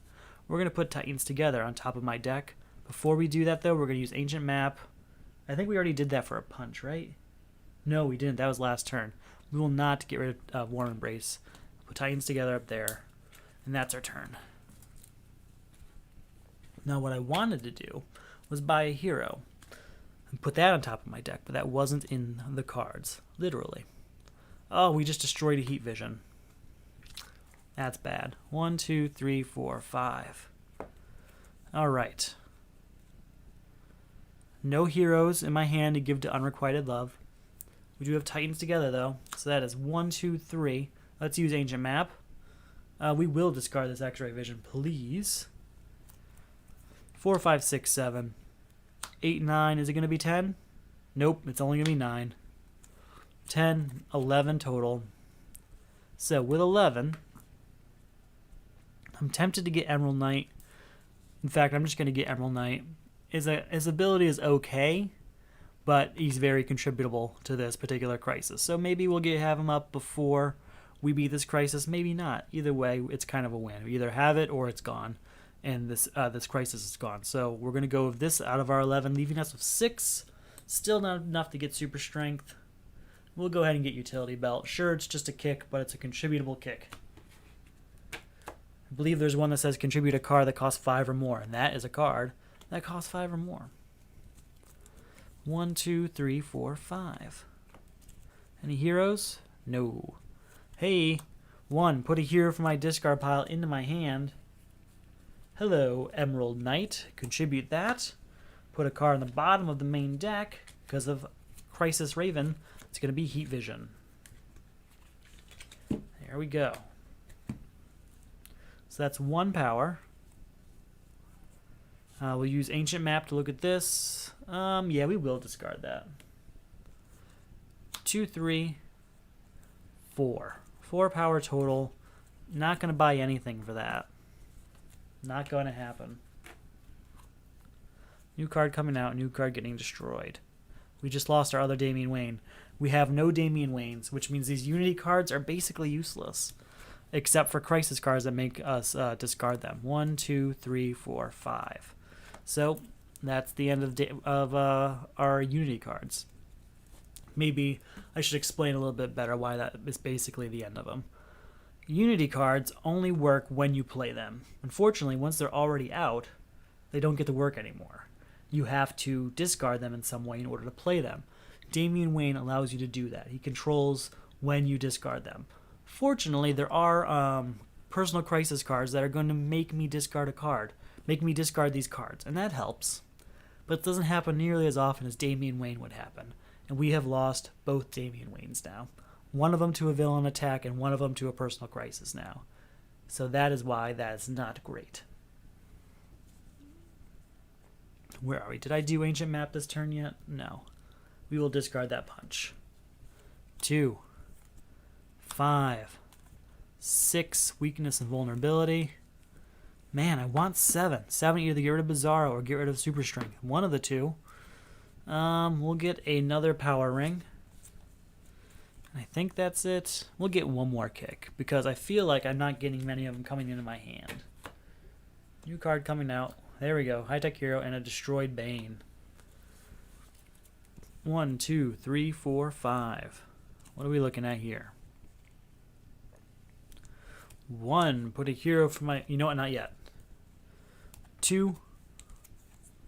We're going to put Titans Together on top of my deck. Before we do that, though, we're going to use Ancient Map. I think we already did that for a punch, right? No, we didn't. That was last turn. We will not get rid of Warm Embrace. Put Titans Together up there. And that's our turn. Now, what I wanted to do was buy a hero and put that on top of my deck, but that wasn't in the cards, literally. Oh, we just destroyed a Heat Vision. That's bad. 1, 2, 3, 4, 5. All right. No heroes in my hand to give to Unrequited Love. We do have Titans Together, though, so that is 1, 2, 3. Let's use Ancient Map. We will discard this X-Ray Vision, please. 4, 5, 6, 7, 8, 9. Is it going to be 10? Nope, it's only going to be 9. 10, 11 total. So with 11, I'm tempted to get Emerald Knight. In fact, I'm just going to get Emerald Knight. His ability is okay, but he's very contributable to this particular crisis. So maybe we'll have him up before we beat this crisis, maybe not. Either way, it's kind of a win. We either have it or it's gone, and this crisis is gone. So we're going to go with this out of our 11, leaving us with 6. Still not enough to get super strength. We'll go ahead and get utility belt. Sure, it's just a kick, but it's a contributable kick. I believe there's one that says contribute a card that costs 5 or more, and that is a card that costs 5 or more. 1, 2, 3, 4, 5. Any heroes? No. Hey, 1, put a hero from my discard pile into my hand. Hello, Emerald Knight. Contribute that. Put a card on the bottom of the main deck. Because of Crisis Raven, it's going to be Heat Vision. There we go. So that's 1 power. We'll use Ancient Map to look at this. Yeah, we will discard that. 2, 3, 4. 4 power total. Not going to buy anything for that. Not going to happen. New card coming out, new card getting destroyed. We just lost our other Damian Wayne. We have no Damian Waynes, which means these Unity cards are basically useless. Except for Crisis cards that make us discard them. 1, 2, 3, 4, 5. So that's the end of our Unity cards. Maybe I should explain a little bit better why that is basically the end of them. Unity cards only work when you play them. Unfortunately, once they're already out, they don't get to work anymore. You have to discard them in some way in order to play them. Damian Wayne allows you to do that. He controls when you discard them. Fortunately, there are personal crisis cards that are going to make me discard a card. Make me discard these cards, and that helps. But it doesn't happen nearly as often as Damian Wayne would happen. And we have lost both Damian Waynes now. One of them to a villain attack and one of them to a personal crisis now. So that is why that is not great. Where are we? Did I do Ancient Map this turn yet? No. We will discard that punch. 2, 5, 6, weakness and vulnerability. Man, I want 7. 7, either get rid of Bizarro or get rid of Super Strength. One of the two. We'll get another Power Ring. I think that's it. We'll get one more kick because I feel like I'm not getting many of them coming into my hand. New card coming out. There we go. High-Tech Hero and a Destroyed Bane. 1, 2, 3, 4, 5. What are we looking at here? 1, put a hero for my... You know what? Not yet. 2,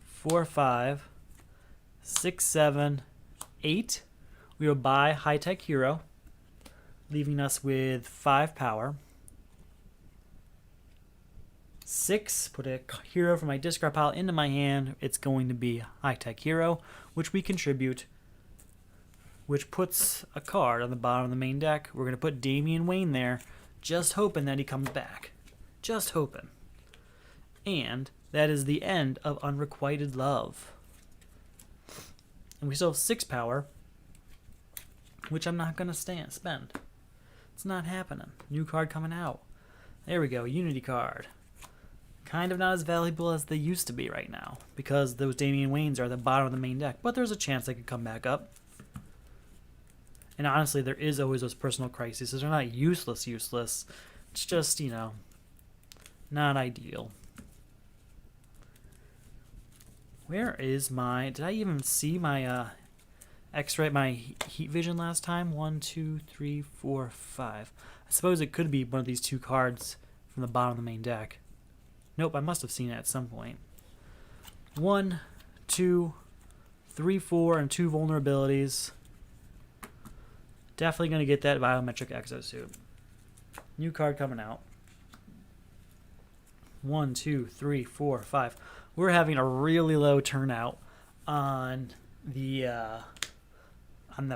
4, 5, 6, 7, 8. We will buy High-Tech Hero, leaving us with 5 power. 6, put a hero from my discard pile into my hand. It's going to be High-Tech Hero, which we contribute, which puts a card on the bottom of the main deck. We're going to put Damian Wayne there, just hoping that he comes back. Just hoping. And that is the end of Unrequited Love. And we still have 6 power, which I'm not going to spend. It's not happening. New card coming out. There we go, Unity card. Kind of not as valuable as they used to be right now, because those Damian Waynes are at the bottom of the main deck, but there's a chance they could come back up. And honestly, there is always those personal crises. They're not useless. It's just, you know, not ideal. Where is my... Did I even see my X-ray, my Heat Vision last time? 1, 2, 3, 4, 5. I suppose it could be one of these 2 cards from the bottom of the main deck. Nope, I must have seen it at some point. 1, 2, 3, 4, and 2 vulnerabilities. Definitely going to get that Biometric Exosuit. New card coming out. 1, 2, 3, 4, 5. We're having a really low turnout on the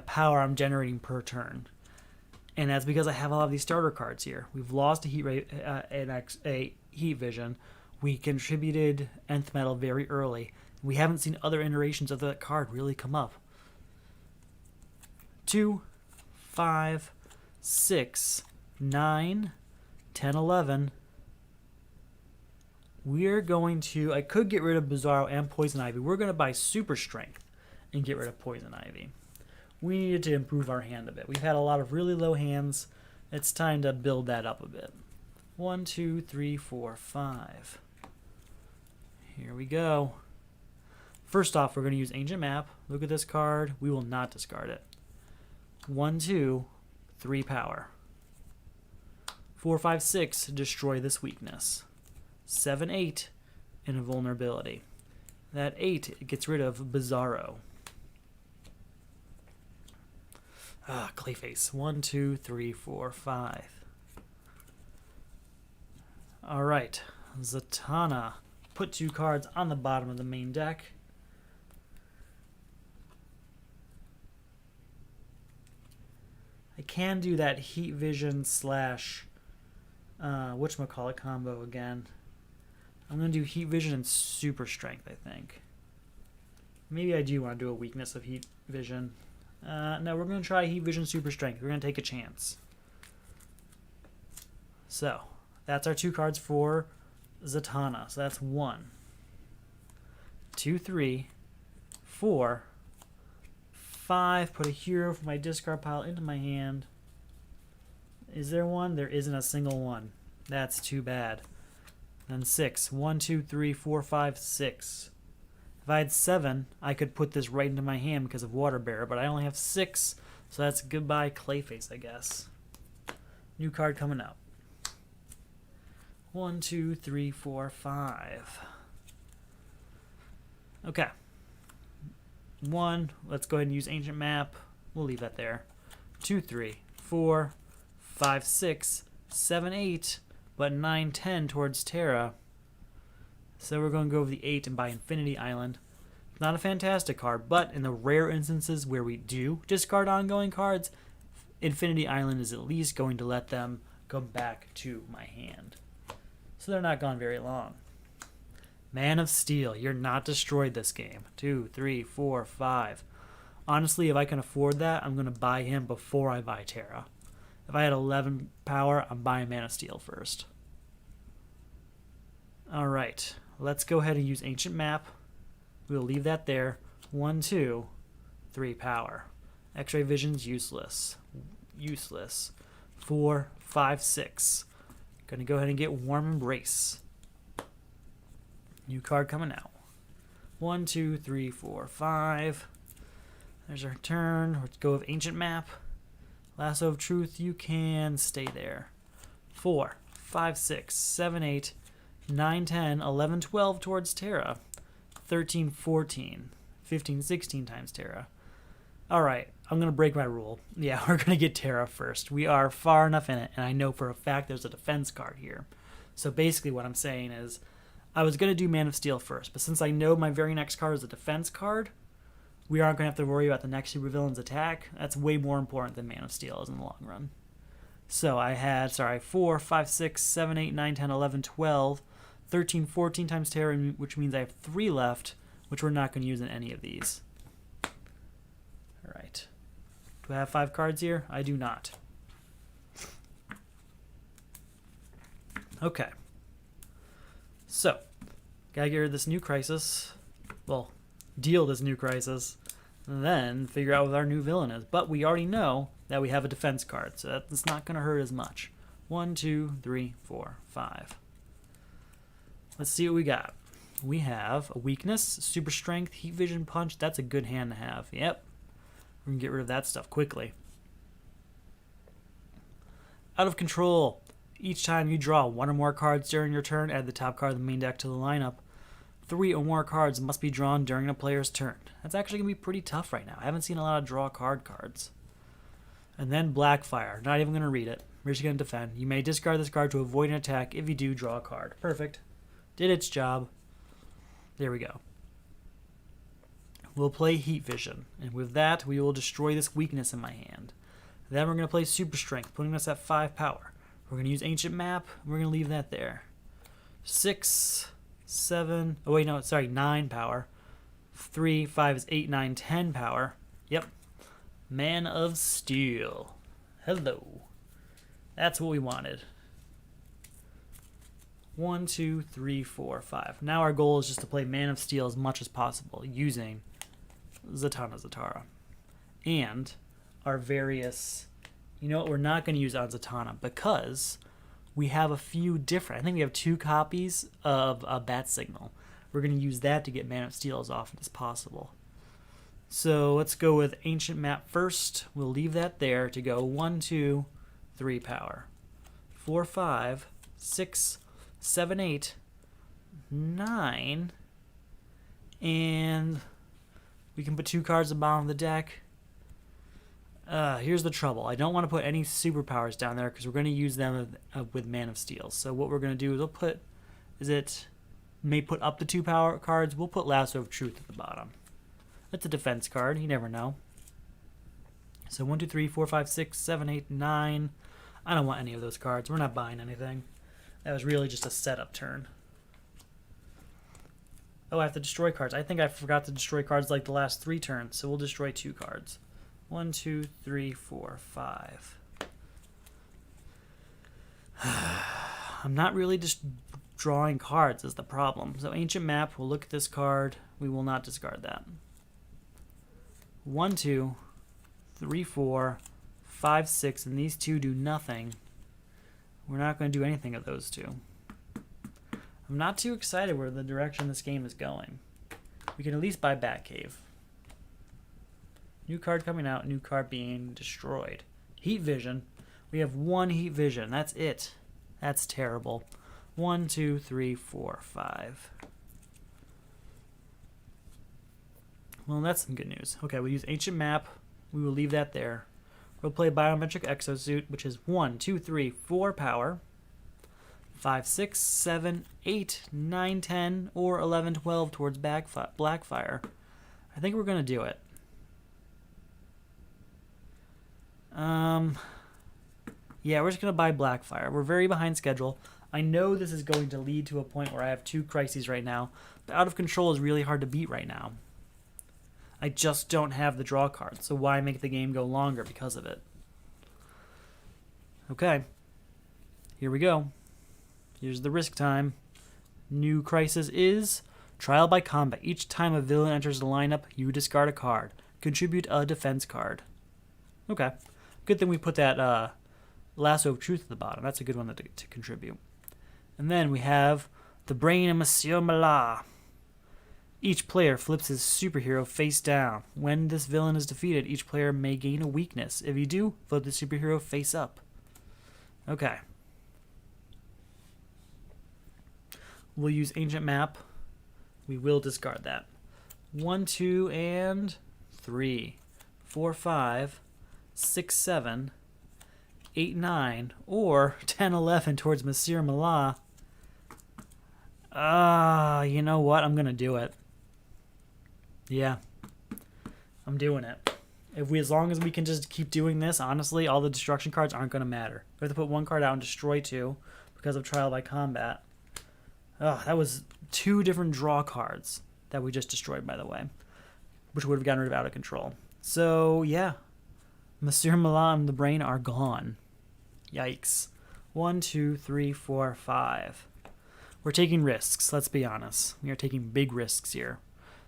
power I'm generating per turn, and that's because I have a lot of these starter cards here. We've lost a Heat Vision. We contributed Nth Metal very early. We haven't seen other iterations of that card really come up. 2, 5, 6, 9, 10, 11. We're going to... I could get rid of Bizarro and Poison Ivy. We're going to buy Super Strength and get rid of Poison Ivy. We needed to improve our hand a bit. We've had a lot of really low hands. It's time to build that up a bit. 1, 2, 3, 4, 5. Here we go. First off, we're going to use Ancient Map. Look at this card. We will not discard it. 1, 2, 3 power. 4, 5, 6, destroy this weakness. 7, 8, invulnerability. That 8 gets rid of Bizarro. Clayface. 1, 2, 3, 4, 5. Alright. Zatanna. Put 2 cards on the bottom of the main deck. I can do that Heat Vision slash whatchamacallit combo again. I'm going to do Heat Vision and Super Strength, I think. Maybe I do want to do a weakness of Heat Vision. No, we're going to try Heat Vision Super Strength. We're going to take a chance. So, that's our 2 cards for Zatanna. So that's 1, 2, 3, 4, 5. Put a hero from my discard pile into my hand. Is there one? There isn't a single one. That's too bad. Then 6. 1, 2, 3, 4, 5, 6. If I had 7, I could put this right into my hand because of Water Bearer, but I only have 6, so that's goodbye Clayface, I guess. New card coming out. 1, 2, 3, 4, 5. Okay. 1, let's go ahead and use Ancient Map. We'll leave that there. 2, 3, 4, 5, 6, 7, 8, but 9, 10 towards Terra. So we're going to go with the 8 and buy Infinity Island. Not a fantastic card, but in the rare instances where we do discard ongoing cards, Infinity Island is at least going to let them come back to my hand. So they're not gone very long. Man of Steel, you're not destroyed this game. 2, 3, 4, 5. Honestly, if I can afford that, I'm going to buy him before I buy Terra. If I had 11 power, I'm buying Man of Steel first. Alright, let's go ahead and use Ancient Map. We'll leave that there. 1, 2, 3 power. X-Ray Vision's useless. Useless. 4, 5, 6. Gonna go ahead and get Warm Embrace. New card coming out. 1, 2, 3, 4, 5. There's our turn. Let's go with Ancient Map. Lasso of Truth, you can stay there. 4, 5, 6, 7, 8, 9, 10, 11, 12 towards Terra. 13, 14, 15, 16 times Terra. Alright, I'm going to break my rule. Yeah, we're going to get Terra first. We are far enough in it, and I know for a fact there's a defense card here. So basically what I'm saying is, I was going to do Man of Steel first, but since I know my very next card is a defense card, we aren't going to have to worry about the next supervillain's attack. That's way more important than Man of Steel is in the long run. So I had, 4, 5, 6, 7, 8, 9, 10, 11, 12, 13, 14 times Terra, which means I have 3 left, which we're not going to use in any of these. Alright. Do I have 5 cards here? I do not. Okay. So, gotta get rid of this new crisis. Well, deal this new crisis. And then figure out what our new villain is. But we already know that we have a defense card, so that's not going to hurt as much. 1, 2, 3, 4, 5. Let's see what we got. We have a weakness, super strength, heat vision punch. That's a good hand to have. Yep. We can get rid of that stuff quickly. Out of control. Each time you draw 1 or more cards during your turn, add the top card of the main deck to the lineup. 3 or more cards must be drawn during a player's turn. That's actually going to be pretty tough right now. I haven't seen a lot of draw card cards. And then Blackfire. Not even going to read it. We're just going to defend. You may discard this card to avoid an attack. If you do, draw a card. Perfect. Did its job. There we go. We'll play Heat Vision. And with that, we will destroy this weakness in my hand. Then we're going to play Super Strength, putting us at 5 power. We're going to use Ancient Map. We're going to leave that there. 6, 7... Oh, wait, no, sorry, 9 power. 3, 5 is 8, 9, 10 power. Yep. Man of Steel. Hello. That's what we wanted. 1, 2, 3, 4, 5. Now our goal is just to play Man of Steel as much as possible using Zatanna Zatara. And our various... You know what? We're not going to use on Zatanna because we have a few different... I think we have 2 copies of Bat Signal. We're going to use that to get Man of Steel as often as possible. So let's go with Ancient Map first. We'll leave that there to go 1, 2, 3 power. 4, 5, 6, 7, 8, 9, and we can put 2 cards at the bottom of the deck. Here's the trouble. I don't want to put any superpowers down there because we're going to use them with Man of Steel. So what we're going to do is we'll put, may put up the 2 power cards. We'll put Lasso of Truth at the bottom. That's a defense card. You never know. So 1, 2, 3, 4, 5, 6, 7, 8, 9. I don't want any of those cards. We're not buying anything. That was really just a setup turn. Oh, I have to destroy cards. I think I forgot to destroy cards like the last 3 turns, so we'll destroy 2 cards. 1, 2, 3, 4, 5. I'm not really just drawing cards is the problem. So Ancient Map, we'll look at this card. We will not discard that. 1, 2, 3, 4, 5, 6, and these 2 do nothing. We're not going to do anything of those 2. I'm not too excited where the direction this game is going. We can at least buy Batcave. New card coming out, new card being destroyed. Heat Vision. We have 1 Heat Vision. That's it. That's terrible. 1, 2, 3, 4, 5. Well, that's some good news. Okay, we'll use Ancient Map. We will leave that there. We'll play Biometric Exosuit, which is 1, 2, 3, 4 power. 5, 6, 7, 8, 9, 10, or 11, 12 towards Blackfire. I think we're going to do it. Yeah, we're just going to buy Blackfire. We're very behind schedule. I know this is going to lead to a point where I have 2 crises right now, but Out of Control is really hard to beat right now. I just don't have the draw card, so why make the game go longer because of it? Okay, here we go. Here's the risk time. New crisis is Trial by Combat. Each time a villain enters the lineup, you discard a card. Contribute a defense card. Okay, good thing we put that Lasso of Truth at the bottom. That's a good one to contribute. And then we have the Brain of Monsieur Mallah. Each player flips his superhero face down. When this villain is defeated, each player may gain a weakness. If you do, flip the superhero face up. Okay. We'll use Ancient Map. We will discard that. 1, 2, and 3. 4, 5, 6, 7, 8, 9, or 10, 11 towards Monsieur Mallah. You know what? I'm going to do it. Yeah. I'm doing it. As long as we can just keep doing this, honestly, all the destruction cards aren't going to matter. We have to put 1 card out and destroy 2 because of Trial by Combat. That was 2 different draw cards that we just destroyed, by the way, which would have gotten rid of Out of Control. So, yeah. Monsieur Mallah and the Brain are gone. Yikes. 1, 2, 3, 4, 5. We're taking risks, let's be honest. We are taking big risks here.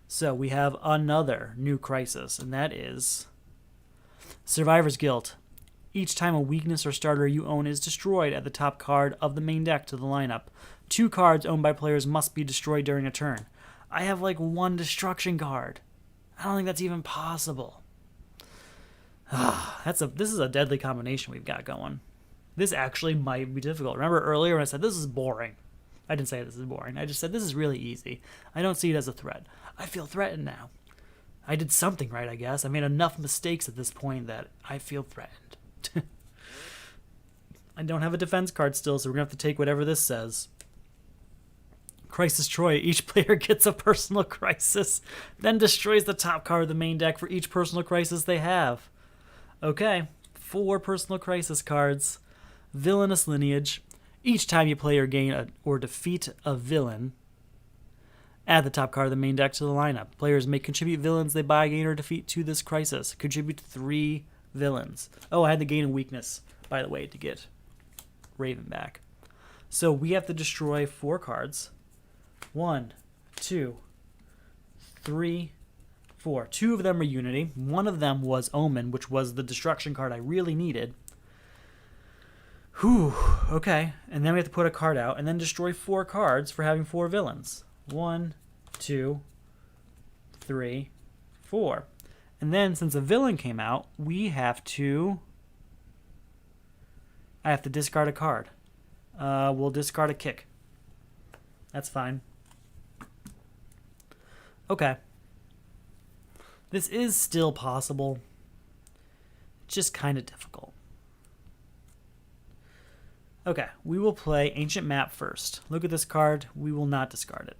So we have another new crisis, and that is Survivor's Guilt. Each time a weakness or starter you own is destroyed, add the top card of the main deck to the lineup. 2 cards owned by players must be destroyed during a turn. I have like 1 destruction card. I don't think that's even possible. This is a deadly combination we've got going. This actually might be difficult. Remember earlier when I said this is boring? I didn't say this is boring. I just said this is really easy. I don't see it as a threat. I feel threatened now. I did something right, I guess. I made enough mistakes at this point that I feel threatened. I don't have a defense card still, so we're going to have to take whatever this says. Crisis Troy. Each player gets a personal crisis, then destroys the top card of the main deck for each personal crisis they have. Okay, 4 personal crisis cards. Villainous Lineage. Each time you play or gain or defeat a villain, add the top card of the main deck to the lineup. Players may contribute villains they buy, gain, or defeat to this crisis. Contribute 3 villains. Oh, I had to gain a weakness, by the way, to get Raven back. So we have to destroy 4 cards. 1, 2, 3, 4. 2 of them are Unity. 1 of them was Omen, which was the destruction card I really needed. Whew, okay. And then we have to put a card out and then destroy 4 cards for having 4 villains. 1, 2, 3, 4. And then since a villain came out, I have to discard a card. We'll discard a kick. That's fine. Okay. This is still possible. Just kind of difficult. Okay, we will play Ancient Map first. Look at this card. We will not discard it.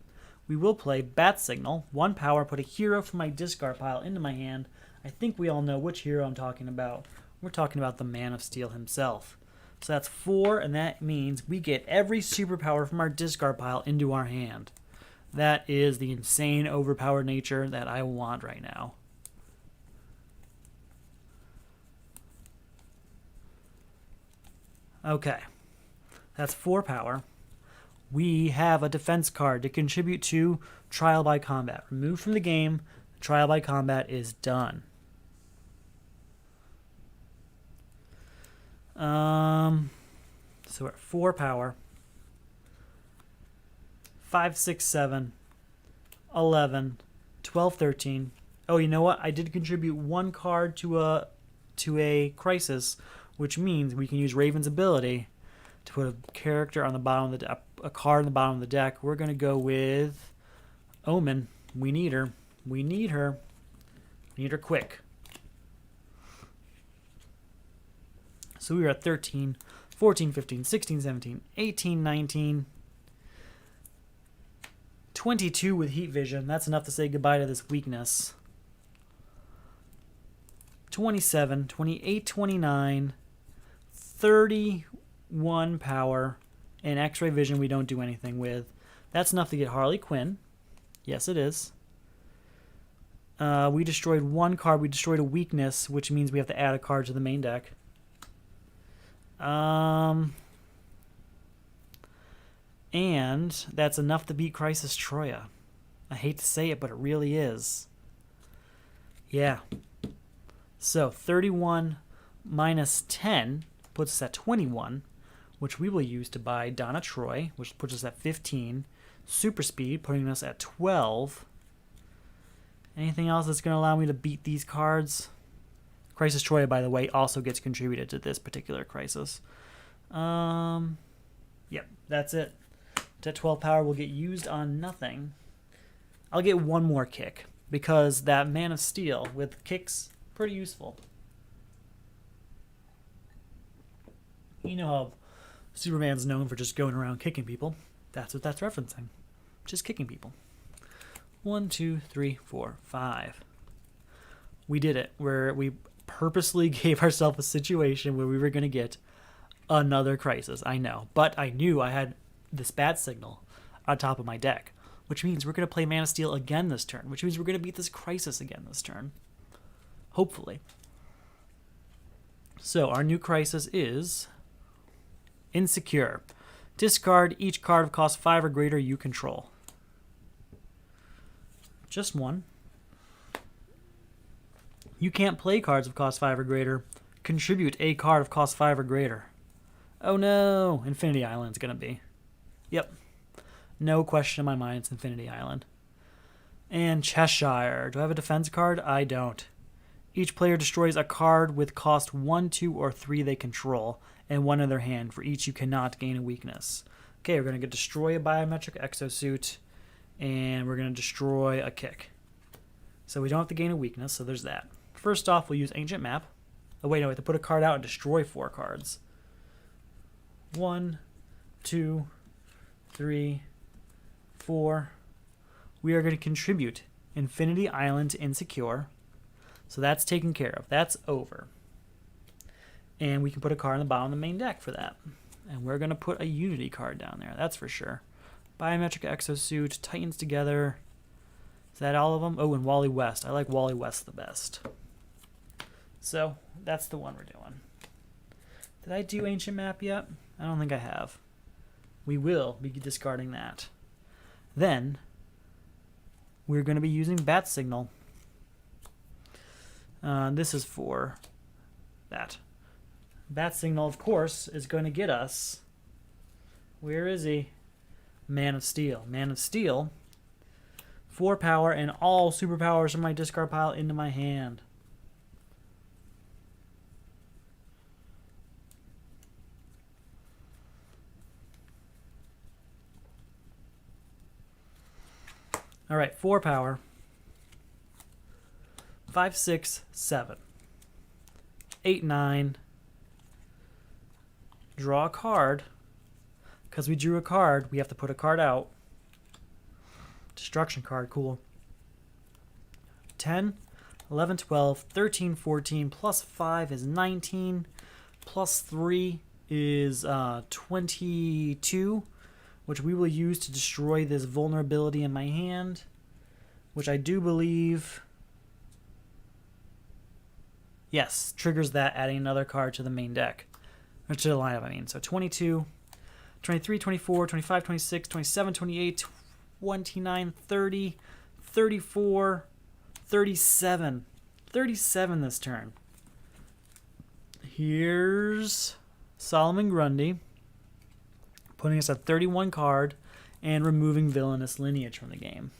We will play Bat Signal. 1 power, put a hero from my discard pile into my hand. I think we all know which hero I'm talking about. We're talking about the Man of Steel himself. So that's 4, and that means we get every superpower from our discard pile into our hand. That is the insane overpowered nature that I want right now. Okay, that's 4 power. We have a defense card to contribute to Trial by Combat. Removed from the game, Trial by Combat is done. So we're at 4 power. 5, 6, 7, 11, 12, 13. Oh, you know what? I did contribute 1 card to a crisis, which means we can use Raven's ability to put a character on the bottom of the a card on the bottom of the deck. We're going to go with Omen. We need her. We need her. We need her quick. So we were at 13, 14, 15, 16, 17, 18, 19, 22 with Heat Vision. That's enough to say goodbye to this weakness. 27, 28, 29, 31 power, and X-Ray Vision we don't do anything with. That's enough to get Harley Quinn. Yes, it is. We destroyed 1 card. We destroyed a weakness, which means we have to add a card to the main deck. And that's enough to beat Crisis Troya. I hate to say it, but it really is. Yeah. So 31 minus 10 puts us at 21, which we will use to buy Donna Troy, which puts us at 15. Super Speed, putting us at 12. Anything else that's going to allow me to beat these cards? Crisis Troya, by the way, also gets contributed to this particular crisis. Yep, that's it. That 12 power will get used on nothing. I'll get 1 more kick, because that Man of Steel with kicks, pretty useful. You know how Superman's known for just going around kicking people. That's what that's referencing. Just kicking people. 1, 2, 3, 4, 5. We did it, where we purposely gave ourselves a situation where we were going to get another crisis. I know, but I knew I had this Bat Signal on top of my deck, which means we're going to play Man of Steel again this turn, which means we're going to beat this crisis again this turn. Hopefully. So our new crisis is Insecure. Discard each card of cost 5 or greater you control. Just 1. You can't play cards of cost 5 or greater. Contribute a card of cost 5 or greater. Oh no! Infinity Island's gonna be. Yep. No question in my mind, it's Infinity Island. And Cheshire. Do I have a defense card? I don't. Each player destroys a card with cost 1, 2, or 3 they control, and 1 in their hand. For each you cannot gain a weakness. Okay, we're going to destroy a biometric exosuit, and we're going to destroy a kick. So we don't have to gain a weakness, so there's that. First off, we'll use Ancient Map. Oh wait, no, we have to put a card out and destroy 4 cards. 1, 2, 3, 4. We are going to contribute Infinity Island to Insecure. So that's taken care of. That's over. And we can put a card on the bottom of the main deck for that. And we're going to put a Unity card down there, that's for sure. Biometric Exosuit, Titans Together. Is that all of them? Oh, and Wally West. I like Wally West the best. So that's the one we're doing. Did I do Ancient Map yet? I don't think I have. We will be discarding that. Then we're going to be using Bat Signal. This is for that. Bat Signal, of course, is going to get us... Where is he? Man of Steel. Man of Steel. 4 power and all superpowers from my discard pile into my hand. All right, 4 power. 5, 6, 7. 8, 9. Draw a card. Because we drew a card, we have to put a card out. Destruction card, cool. 10, 11, 12, 13, 14, plus 5 is 19, plus 3 is 22, which we will use to destroy this vulnerability in my hand, which I do believe, yes, triggers that, adding another card to the main deck, or to the lineup, I mean. So 22, 23, 24, 25, 26, 27, 28, 29, 30, 34, 37. 37 this turn. Here's Solomon Grundy, putting us at 31 card and removing Villainous Lineage from the game.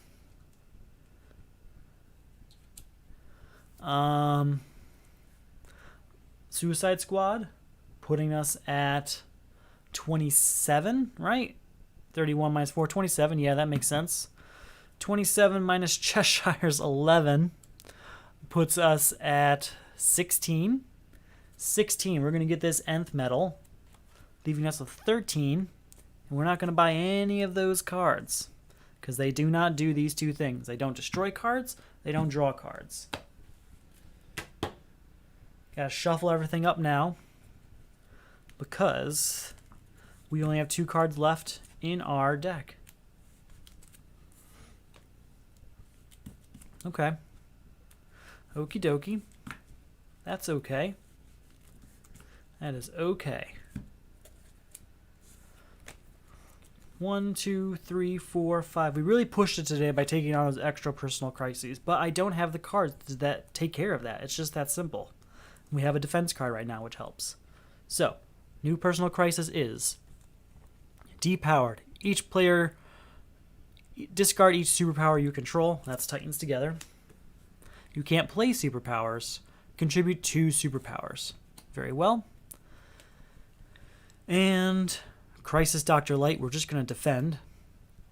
Suicide Squad, putting us at 27, right? 31 minus 4, 27. Yeah, that makes sense. 27 minus Cheshire's 11 puts us at 16. 16. We're going to get this nth medal, leaving us with 13. And we're not going to buy any of those cards because they do not do these two things. They don't destroy cards. They don't draw cards. Got to shuffle everything up now because we only have 2 cards left in our deck. Okay. Okie dokie. That's okay. That is okay. 1, 2, 3, 4, 5. We really pushed it today by taking on those extra personal crises, but I don't have the cards that take care of that. It's just that simple. We have a defense card right now, which helps. So, new personal crisis is depowered. Each player discard each superpower you control. That's Titans Together. You can't play superpowers. Contribute 2 superpowers. Very well. And Crisis Dr. Light, we're just going to defend.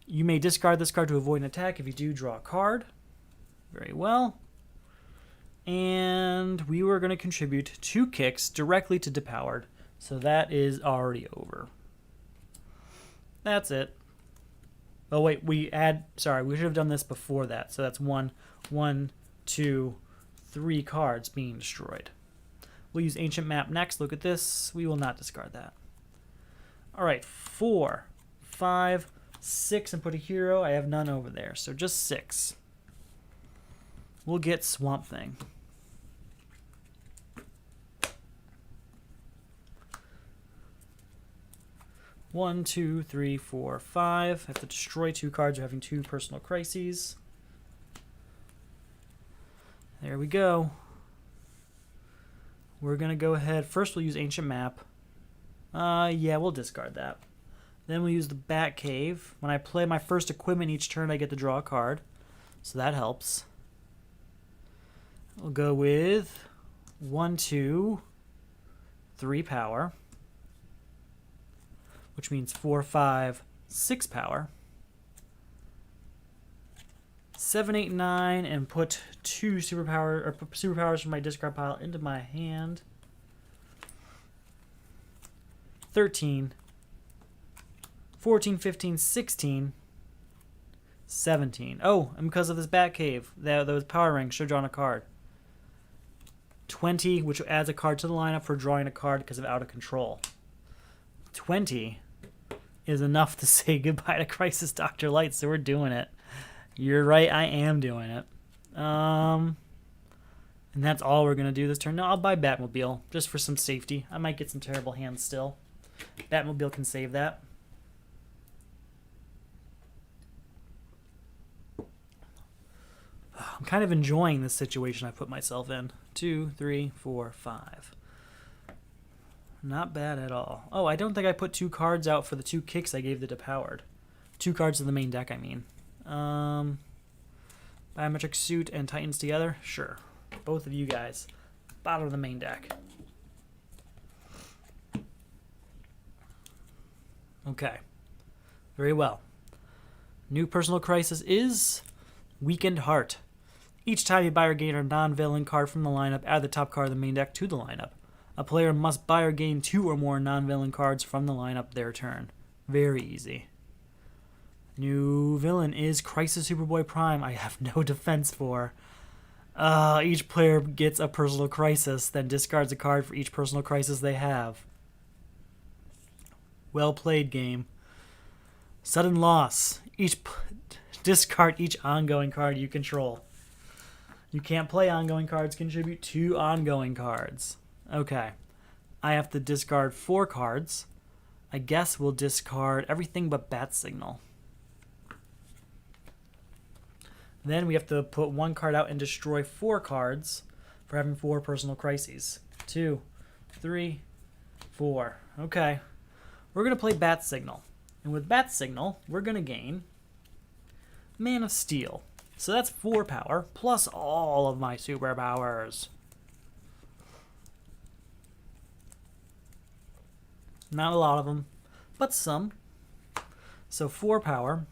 You may discard this card to avoid an attack. If you do, draw a card. Very well. And we were going to contribute 2 kicks directly to depowered. So that is already over. That's it. Oh, wait, we should have done this before that. So that's 1, 2, 3 cards being destroyed. We'll use Ancient Map next. Look at this. We will not discard that. All right, 4, 5, 6, and put a hero. I have none over there, so just 6. We'll get Swamp Thing. One, 2, 3, 4, 5. I have to destroy 2 cards. We're having 2 personal crises. There we go. We're going to go ahead. First, we'll use Ancient Map. Yeah, we'll discard that. Then we'll use the Bat Cave. When I play my first equipment each turn, I get to draw a card. So that helps. We'll go with 1, 2, 3 power, which means 4, 5, 6 power. 7, 8, 9, and put 2 superpowers from my discard pile into my hand. 13, 14, 15, 16, 17. Oh, and because of this Bat Cave, those power rings should have drawn a card. 20, which adds a card to the lineup for drawing a card because of Out of Control. 20 is enough to say goodbye to Crisis Dr. Light, so we're doing it. You're right, I am doing it. And that's all we're going to do this turn. No, I'll buy Batmobile, just for some safety. I might get some terrible hands still. Batmobile can save that. I'm kind of enjoying this situation I put myself in. 2, 3, 4, 5. Not bad at all. Oh, I don't think I put 2 cards out for the 2 kicks I gave the Depowed. 2 cards in the main deck, I mean. Biometric Suit and Titans together? Sure. Both of you guys. Bottom of the main deck. Okay. Very well. New personal crisis is Weakened Heart. Each time you buy or gain a non-villain card from the lineup, add the top card of the main deck to the lineup. A player must buy or gain 2 or more non-villain cards from the lineup their turn. Very easy. New villain is Crisis Superboy Prime. I have no defense for. Each player gets a personal crisis, then discards a card for each personal crisis they have. Well played, game. Sudden loss. Discard each ongoing card you control. You can't play ongoing cards. Contribute 2 ongoing cards. Okay. I have to discard 4 cards. I guess we'll discard everything but Bat Signal. Then we have to put 1 card out and destroy 4 cards for having 4 personal crises. 2, 3, 4. Okay. We're going to play Bat Signal. And with Bat Signal, we're going to gain Man of Steel. So that's 4 power, plus all of my superpowers. Not a lot of them, but some. So 4 power.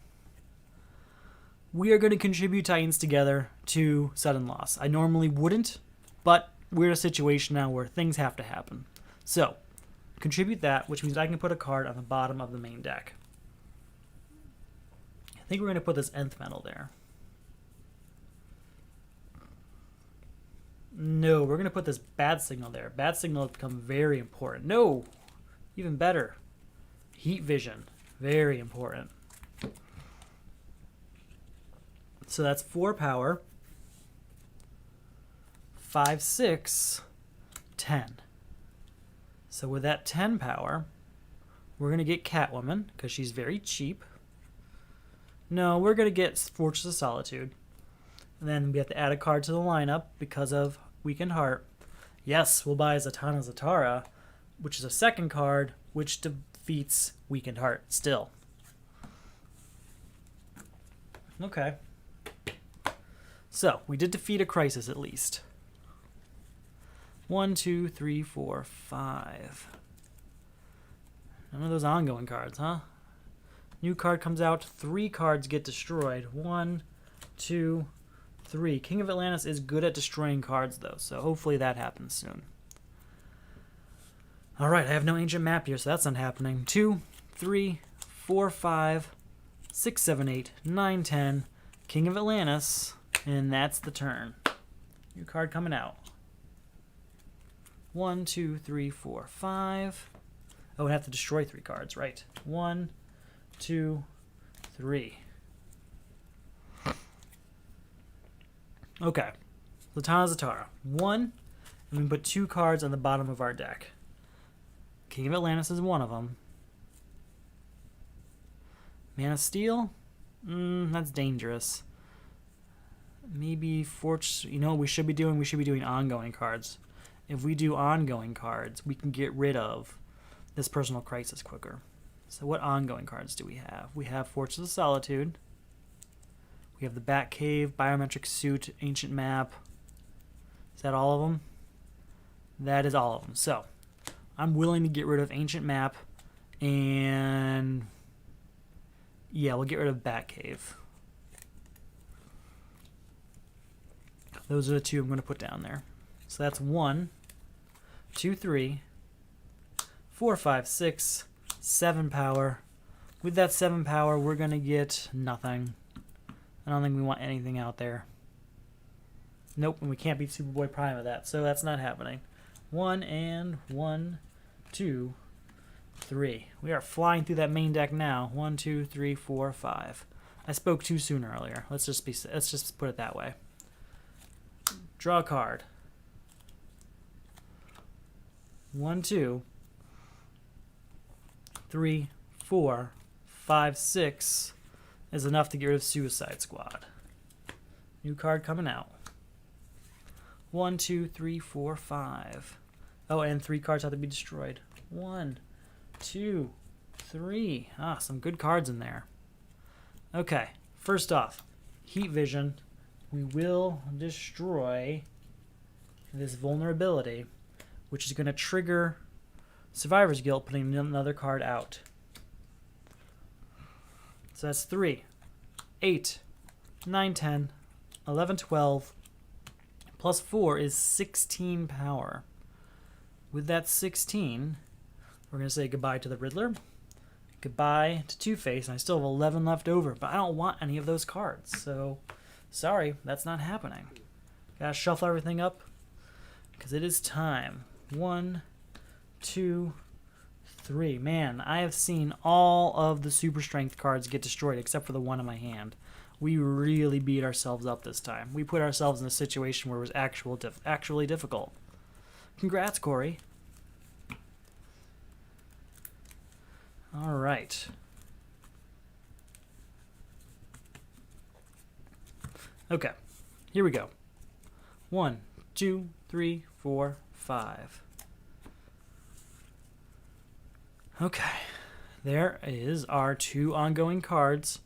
We are going to contribute Titans together to Sudden Loss. I normally wouldn't, but we're in a situation now where things have to happen. So, contribute that, which means I can put a card on the bottom of the main deck. I think we're going to put this Nth Metal there. No, we're going to put this Bat Signal there. Bat Signal has become very important. No! Even better. Heat Vision. Very important. So that's 4 power. 5, 6, 10. So with that 10 power, we're going to get Catwoman, because she's very cheap. No, we're going to get Fortress of Solitude. And then we have to add a card to the lineup because of Weakened Heart. Yes, we'll buy Zatanna Zatara, which is a second card, which defeats Weakened Heart still. Okay. So, we did defeat a crisis at least. 1, 2, 3, 4, 5. None of those ongoing cards, huh? New card comes out. 3 cards get destroyed. 1, 2, 3. King of Atlantis is good at destroying cards, though, so hopefully that happens soon. Alright, I have no ancient map here, so that's not happening. 2, 3, 4, 5, 6, 7, 8, 9, 10. King of Atlantis, and that's the turn. New card coming out. 1, 2, 3, 4, 5. Oh, I have to destroy 3 cards, right. 1, 2, 3. Okay. Zatanna Zatara. 1, and we put 2 cards on the bottom of our deck. King of Atlantis is one of them. Man of Steel? That's dangerous. Maybe Forge. You know what we should be doing? We should be doing ongoing cards. If we do ongoing cards, we can get rid of this personal crisis quicker. So what ongoing cards do we have? We have Fortress of Solitude. We have the Batcave, Biometric Suit, Ancient Map. Is that all of them? That is all of them. So, I'm willing to get rid of Ancient Map, and yeah, we'll get rid of Batcave. Those are the 2 I'm going to put down there. So that's 1, 2, 3, 4, 5, 6, 7 power. With that 7 power, we're going to get nothing. I don't think we want anything out there. Nope, and we can't beat Superboy Prime with that, so that's not happening. 1 and 1, 2, 3. We are flying through that main deck now. 1, 2, 3, 4, 5. I spoke too soon earlier. Let's just put it that way. Draw a card. 1, 2, 3, 4, 5, 6 is enough to get rid of Suicide Squad. New card coming out. 1, 2, 3, 4, 5. Oh, and 3 cards have to be destroyed. 1, 2, 3. Ah, some good cards in there. Okay, first off, Heat Vision. We will destroy this vulnerability, which is going to trigger Survivor's Guilt, putting another card out. So that's 3, 8, 9, 10, 11, 12, plus 4 is 16 power. With that 16, we're going to say goodbye to the Riddler, goodbye to Two-Face, and I still have 11 left over, but I don't want any of those cards, so sorry, that's not happening. Gotta shuffle everything up, because it is time. 1, 2, 3. Man, I have seen all of the Super Strength cards get destroyed, except for the one in my hand. We really beat ourselves up this time. We put ourselves in a situation where it was actually difficult. Congrats, Corey. All right. Okay, here we go. 1, 2, 3, 4, 5. Okay, there is our 2 ongoing cards.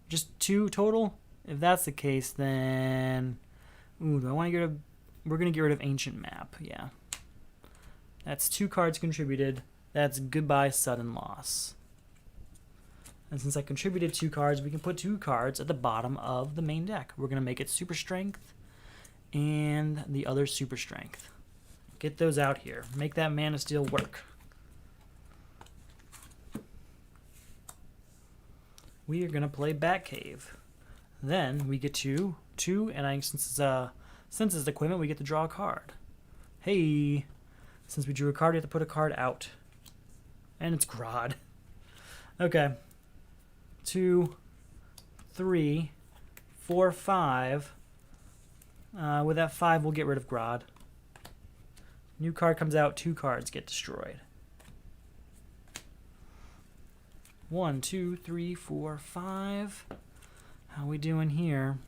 Just 2 total? If that's the case, then... Ooh, do I want to get rid of... We're going to get rid of Ancient Map, yeah. That's 2 cards contributed. That's goodbye Sudden Loss. And since I contributed 2 cards, we can put 2 cards at the bottom of the main deck. We're going to make it Super Strength and the other Super Strength. Get those out here. Make that Man of Steel work. We are going to play Batcave. Then we get to 2, and since it's equipment, we get to draw a card. Hey, since we drew a card, we have to put a card out. And it's Grodd. Okay. 2, 3, 4, 5. With that 5, we'll get rid of Grodd. New card comes out, 2 cards get destroyed. 1, 2, 3, 4, 5. How we doing here?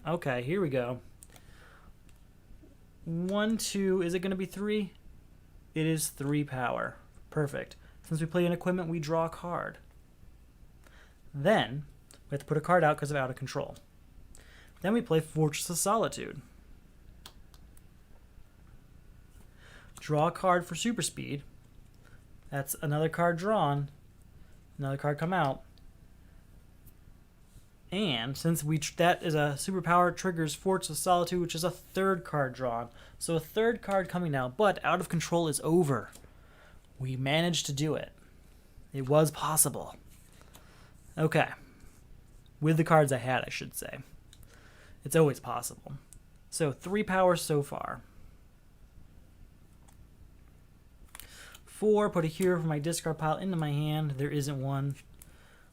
Okay, here we go. 1, 2. Is it going to be 3? It is 3 power. Perfect. Since we play an equipment, we draw a card. Then we have to put a card out because of Out of Control. Then we play Fortress of Solitude. Draw a card for Super Speed. That's another card drawn. Another card come out. And since that is a superpower, triggers Fortress of Solitude, which is a 3rd card drawn. So a 3rd card coming out, but Out of Control is over. We managed to do it. It was possible. Okay. With the cards I had, I should say. It's always possible. So 3 power so far. 4, put a hero from my discard pile into my hand. There isn't one.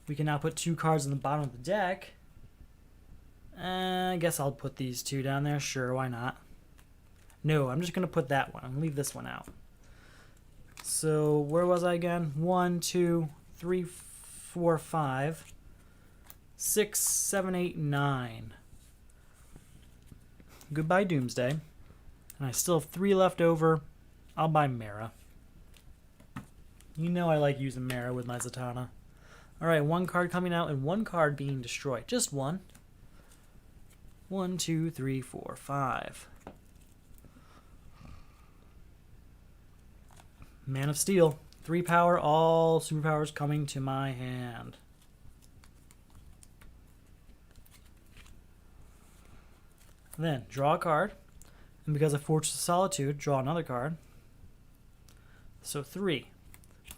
We can now put 2 cards on the bottom of the deck. I guess I'll put these 2 down there. Sure, why not? No, I'm just going to put that one. I'm going to leave this one out. So where was I again? 1, 2, 3, 4, 5, 6, 7, 8, 9. Goodbye Doomsday. And I still have 3 left over. I'll buy Mara. You know I like using Mara with my Zatanna. Alright, 1 card coming out and 1 card being destroyed. Just 1. 1, 2, 3, 4, 5. Man of Steel. 3 power, all superpowers coming to my hand. Then, draw a card. And because of Fortress of Solitude, draw another card. So 3.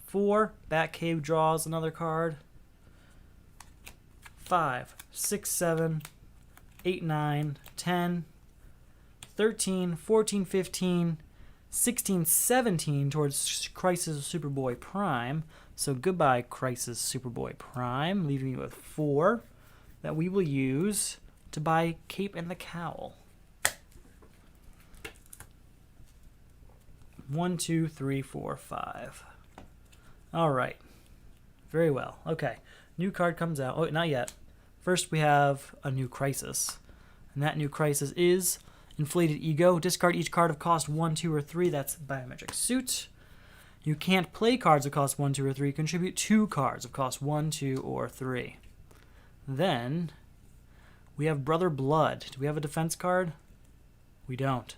4, Batcave draws another card. 5, 6, 7, 8, 9, 10, 13, 14, 15, 16, 17 towards Crisis Superboy Prime. So goodbye, Crisis Superboy Prime, leaving you with 4 that we will use to buy Cape and the Cowl. 1, 2, 3, 4, 5. All right. Very well. Okay. New card comes out. Oh, not yet. First, we have a new crisis. And that new crisis is Inflated Ego. Discard each card of cost 1, 2, or 3. That's Biometric Suit. You can't play cards of cost 1, 2, or 3. Contribute 2 cards of cost 1, 2, or 3. Then, we have Brother Blood. Do we have a defense card? We don't.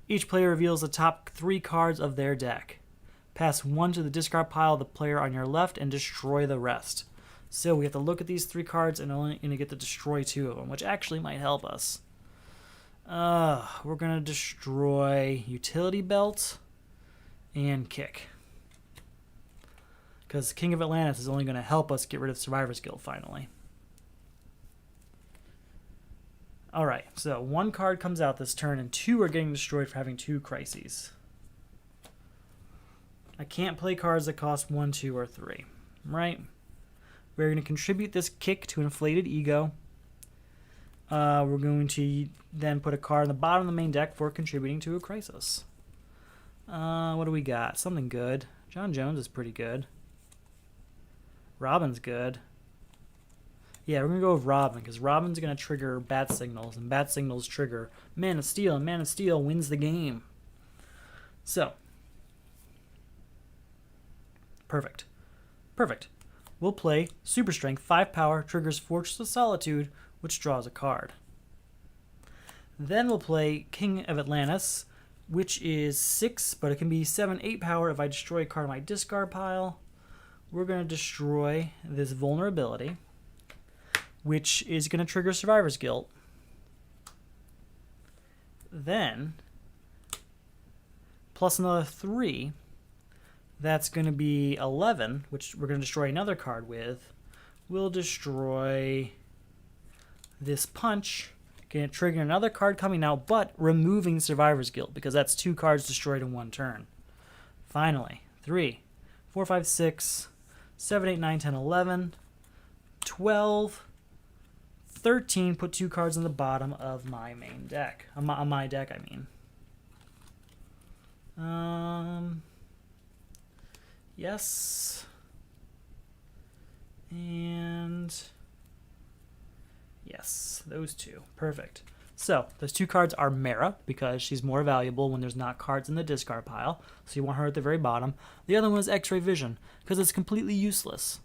Each player reveals the top 3 cards of their deck. Pass 1 to the discard pile of the player on your left and destroy the rest. So we have to look at these 3 cards and only going to get to destroy 2 of them, which actually might help us. We're going to destroy Utility Belt and Kick. Because King of Atlantis is only going to help us get rid of Survivor's Guild finally. Alright, so 1 card comes out this turn and 2 are getting destroyed for having 2 crises. I can't play cards that cost 1, 2, or 3. Right? We're going to contribute this Kick to Inflated Ego. We're going to then put a card on the bottom of the main deck for contributing to a crisis. What do we got? Something good. John Jones is pretty good. Robin's good. Yeah, we're going to go with Robin, because Robin's going to trigger Bat Signals, and Bat Signals trigger Man of Steel, and Man of Steel wins the game. So, perfect. Perfect. We'll play Super Strength, 5 power, triggers Fortress of Solitude, which draws a card. Then we'll play King of Atlantis, which is 6, but it can be 7, 8 power if I destroy a card in my discard pile. We're going to destroy this vulnerability, which is going to trigger Survivor's Guilt. Then, plus another 3, that's going to be 11, which we're going to destroy another card with. We'll destroy this Punch, going to trigger another card coming out, but removing Survivor's Guilt, because that's 2 cards destroyed in 1 turn. Finally, 3, 4, 5, 6, 7, 8, 9, 10, 11, 12, 13, put 2 cards on the bottom of my main deck. On my deck, I mean. Yes. And yes, those 2. Perfect. So, those 2 cards are Mara, because she's more valuable when there's not cards in the discard pile, so you want her at the very bottom. The other one is X-Ray Vision, because it's completely useless.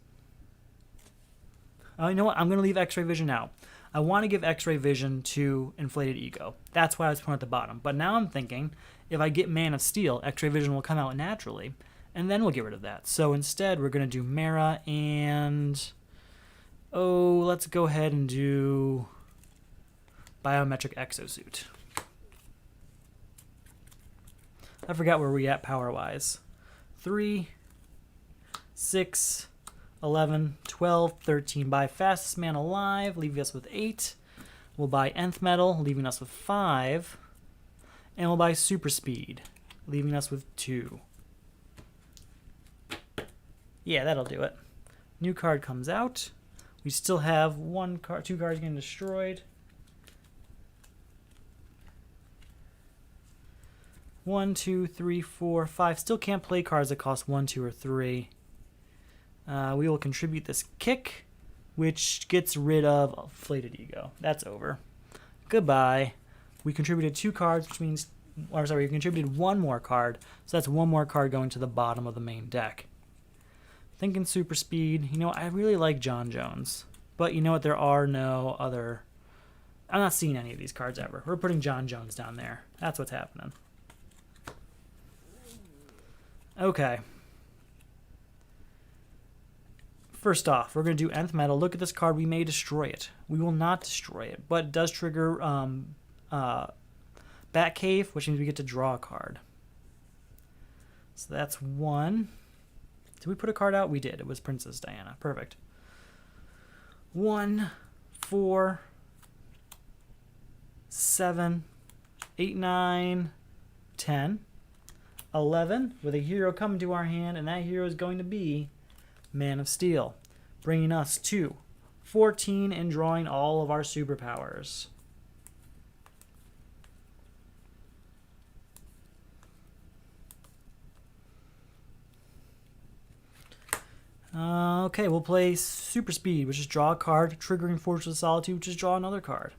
You know what? I'm going to leave X-Ray Vision out. I want to give X-Ray Vision to Inflated Ego. That's why I was putting it at the bottom. But now I'm thinking, if I get Man of Steel, X-Ray Vision will come out naturally, and then we'll get rid of that. So instead, we're going to do Mara and... oh, let's go ahead and do Biometric Exosuit. I forgot where we at power-wise. 3, 6... 11, 12, 13. Buy Fastest Man Alive, leaving us with 8. We'll buy Nth Metal, leaving us with 5. And we'll buy Super Speed, leaving us with 2. Yeah, that'll do it. New card comes out. We still have 2 cards getting destroyed. 1, 2, 3, 4, 5. Still can't play cards that cost 1, 2, or 3. We will contribute this Kick, which gets rid of Inflated Ego. That's over. Goodbye. We contributed 2 cards, which means... or sorry, we contributed 1 more card. So that's 1 more card going to the bottom of the main deck. Thinking Super Speed. You know, I really like John Jones. But you know what? There are no other... I'm not seeing any of these cards ever. We're putting John Jones down there. That's what's happening. Okay. First off, we're going to do Nth Metal. Look at this card. We may destroy it. We will not destroy it, but it does trigger Batcave, which means we get to draw a card. So that's 1. Did we put a card out? We did. It was Princess Diana. Perfect. 1, 4, 7, 8, 9, 10, 11, with a hero coming to our hand, and that hero is going to be Man of Steel, bringing us to 14 and drawing all of our superpowers. Okay, we'll play Super Speed, which is draw a card, triggering Fortress of Solitude, which is draw another card.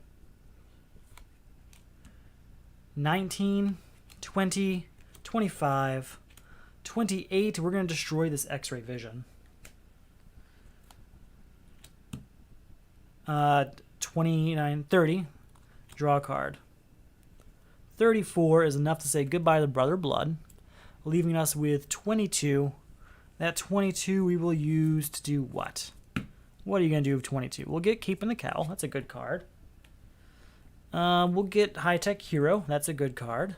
19, 20, 25, 28. We're going to destroy this X-ray vision. 29, 30. Draw a card. 34 is enough to say goodbye to Brother Blood, leaving us with 22. That 22 we will use to do what? What are you going to do with 22? We'll get Keeping the Cowl. That's a good card. We'll get High Tech Hero. That's a good card.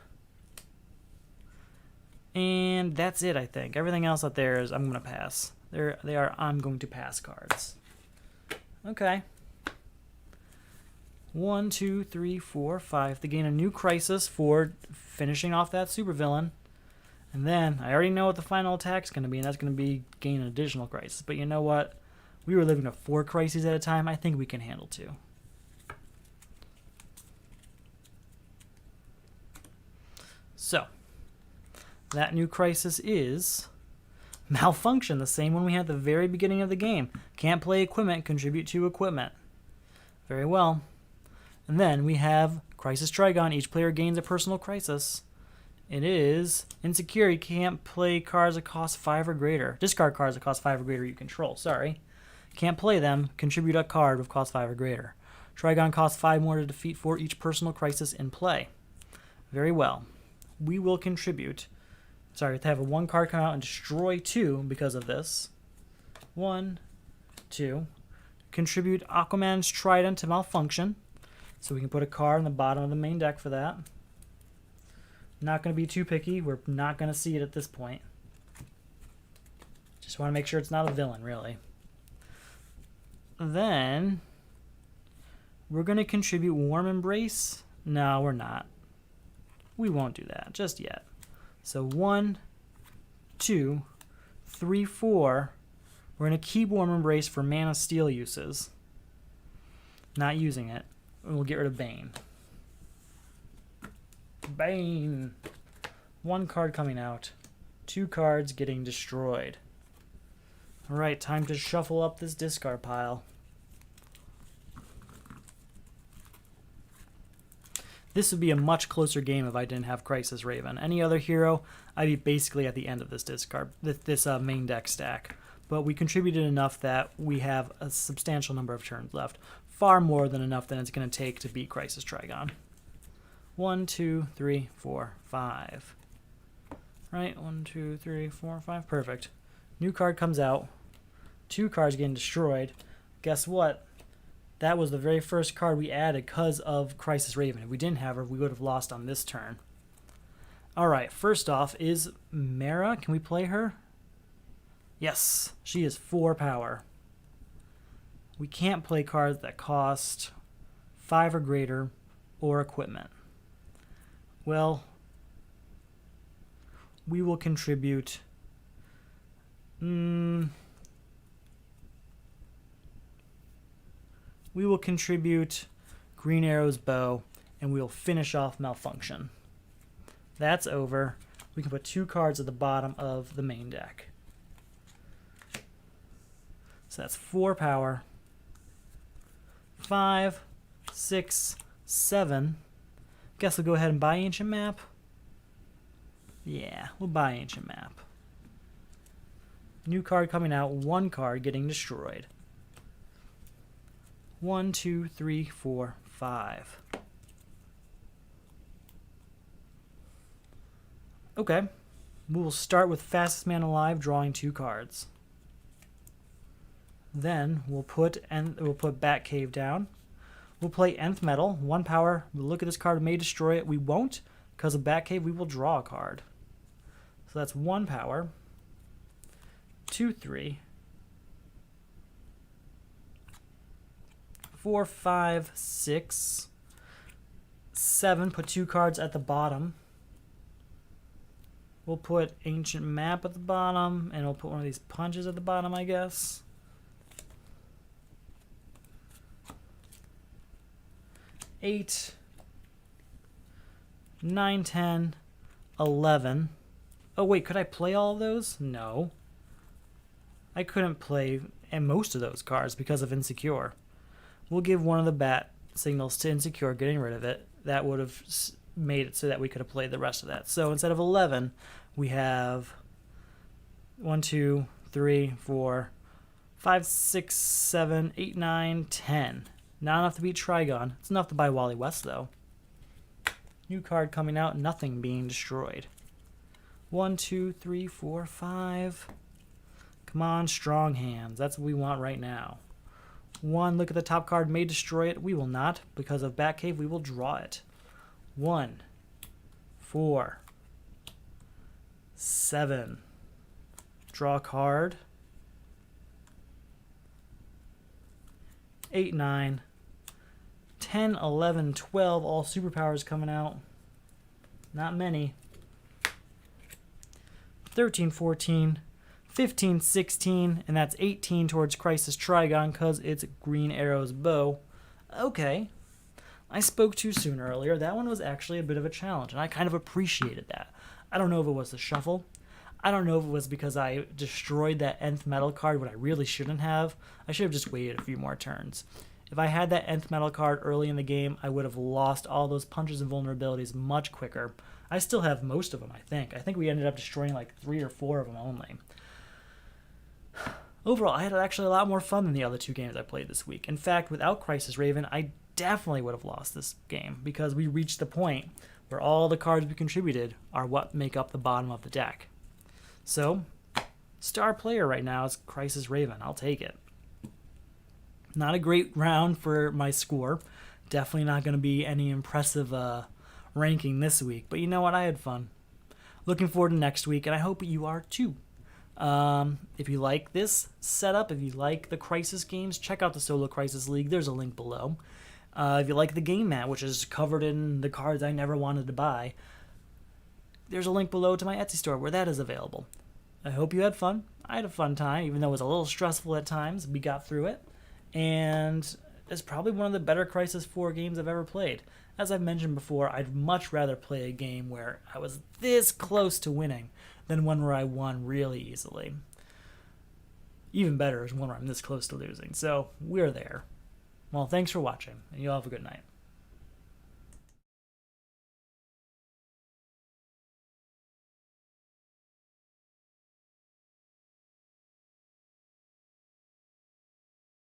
And that's it, I think. Everything else out there is I'm going to pass. They are I'm going to pass cards. Okay. 1, 2, 3, 4, 5. They gain a new crisis for finishing off that supervillain. And then, I already know what the final attack's going to be, and that's going to be gain an additional crisis. But you know what? We were living to 4 crises at a time. I think we can handle 2. So, that new crisis is Malfunction, the same one we had at the very beginning of the game. Can't play equipment, contribute to equipment. Very well. And then we have Crisis Trigon. Each player gains a personal crisis. It is Insecure. You can't play cards that cost 5 or greater. Discard cards that cost 5 or greater you control. Sorry. Can't play them. Contribute a card with cost 5 or greater. Trigon costs 5 more to defeat for each personal crisis in play. Very well. We will contribute. Sorry, we have to have a 1 card come out and destroy 2 because of this. 1, 2. Contribute Aquaman's Trident to Malfunction. So we can put a card in the bottom of the main deck for that. Not going to be too picky. We're not going to see it at this point. Just want to make sure it's not a villain, really. Then we're going to contribute Warm Embrace. No, we're not. We won't do that just yet. So 1, 2, 3, 4. We're going to keep Warm Embrace for Mana Steel uses. Not using it. And we'll get rid of Bane. Bane. 1 card coming out. 2 cards getting destroyed. Alright, time to shuffle up this discard pile. This would be a much closer game if I didn't have Crisis Raven. Any other hero, I'd be basically at the end of this discard, this main deck stack. But we contributed enough that we have a substantial number of turns left. Far more than enough than it's going to take to beat Crisis Trigon. 1, 2, 3, 4, 5. Right, 1, 2, 3, 4, 5. Perfect. New card comes out. 2 cards getting destroyed. Guess what? That was the very first card we added because of Crisis Raven. If we didn't have her, we would have lost on this turn. Alright, first off is Mera. Can we play her? Yes, she is 4 power. We can't play cards that cost 5 or greater or equipment. Well, we will contribute... we will contribute Green Arrow's Bow, and we will finish off Malfunction. That's over. We can put 2 cards at the bottom of the main deck. So that's 4 power. 5, 6, 7. Guess we'll go ahead and buy Ancient Map. Yeah, we'll buy Ancient Map. New card coming out, 1 card getting destroyed. 1, 2, 3, 4, 5. Okay. We will start with Fastest Man Alive, drawing 2 cards. Then we'll put Batcave down. We'll play Nth Metal, 1 power. We'll look at this card, may destroy it. We won't, because of Batcave, we will draw a card. So that's 1 power. 2, 3. 4, 5, 6. 7, put 2 cards at the bottom. We'll put Ancient Map at the bottom, and we'll put one of these punches at the bottom, I guess. 8, 9, 10, 11. Oh wait, could I play all of those? No. I couldn't play most of those cards because of Insecure. We'll give one of the bat signals to Insecure, getting rid of it. That would have made it so that we could have played the rest of that. So instead of 11, we have 1, 2, 3, 4, 5, 6, 7, 8, 9, 10. Not enough to beat Trigon. It's enough to buy Wally West, though. New card coming out, nothing being destroyed. 1, 2, 3, 4, 5. Come on, strong hands. That's what we want right now. 1, look at the top card, may destroy it. We will not. Because of Batcave, we will draw it. 1, 4, 7. Draw a card. 8, 9, 10, 11, 12. All superpowers coming out. Not many. 13, 14, 15, 16, and that's 18 towards Crisis Trigon because it's Green Arrow's bow. Okay. I spoke too soon earlier. That one was actually a bit of a challenge, and I kind of appreciated that. I don't know if it was the shuffle. I don't know if it was because I destroyed that Nth Metal card when I really shouldn't have. I should have just waited a few more turns. If I had that Nth Metal card early in the game, I would have lost all those punches and vulnerabilities much quicker. I still have most of them, I think. I think we ended up destroying like 3 or 4 of them only. Overall, I had actually a lot more fun than the other 2 games I played this week. In fact, without Crisis Raven, I definitely would have lost this game because we reached the point where all the cards we contributed are what make up the bottom of the deck. So, star player right now is Crisis Raven. I'll take it. Not a great round for my score. Definitely not going to be any impressive ranking this week. But you know what? I had fun. Looking forward to next week, and I hope you are too. If you like this setup, if you like the Crisis games, check out the Solo Crisis League. There's a link below. If you like the game mat, which is covered in the cards I never wanted to buy, there's a link below to my Etsy store where that is available. I hope you had fun. I had a fun time, even though it was a little stressful at times. We got through it. And it's probably one of the better Crisis 4 games I've ever played. As I've mentioned before, I'd much rather play a game where I was this close to winning than one where I won really easily. Even better is one where I'm this close to losing. So, we're there. Well, thanks for watching, and you all have a good night.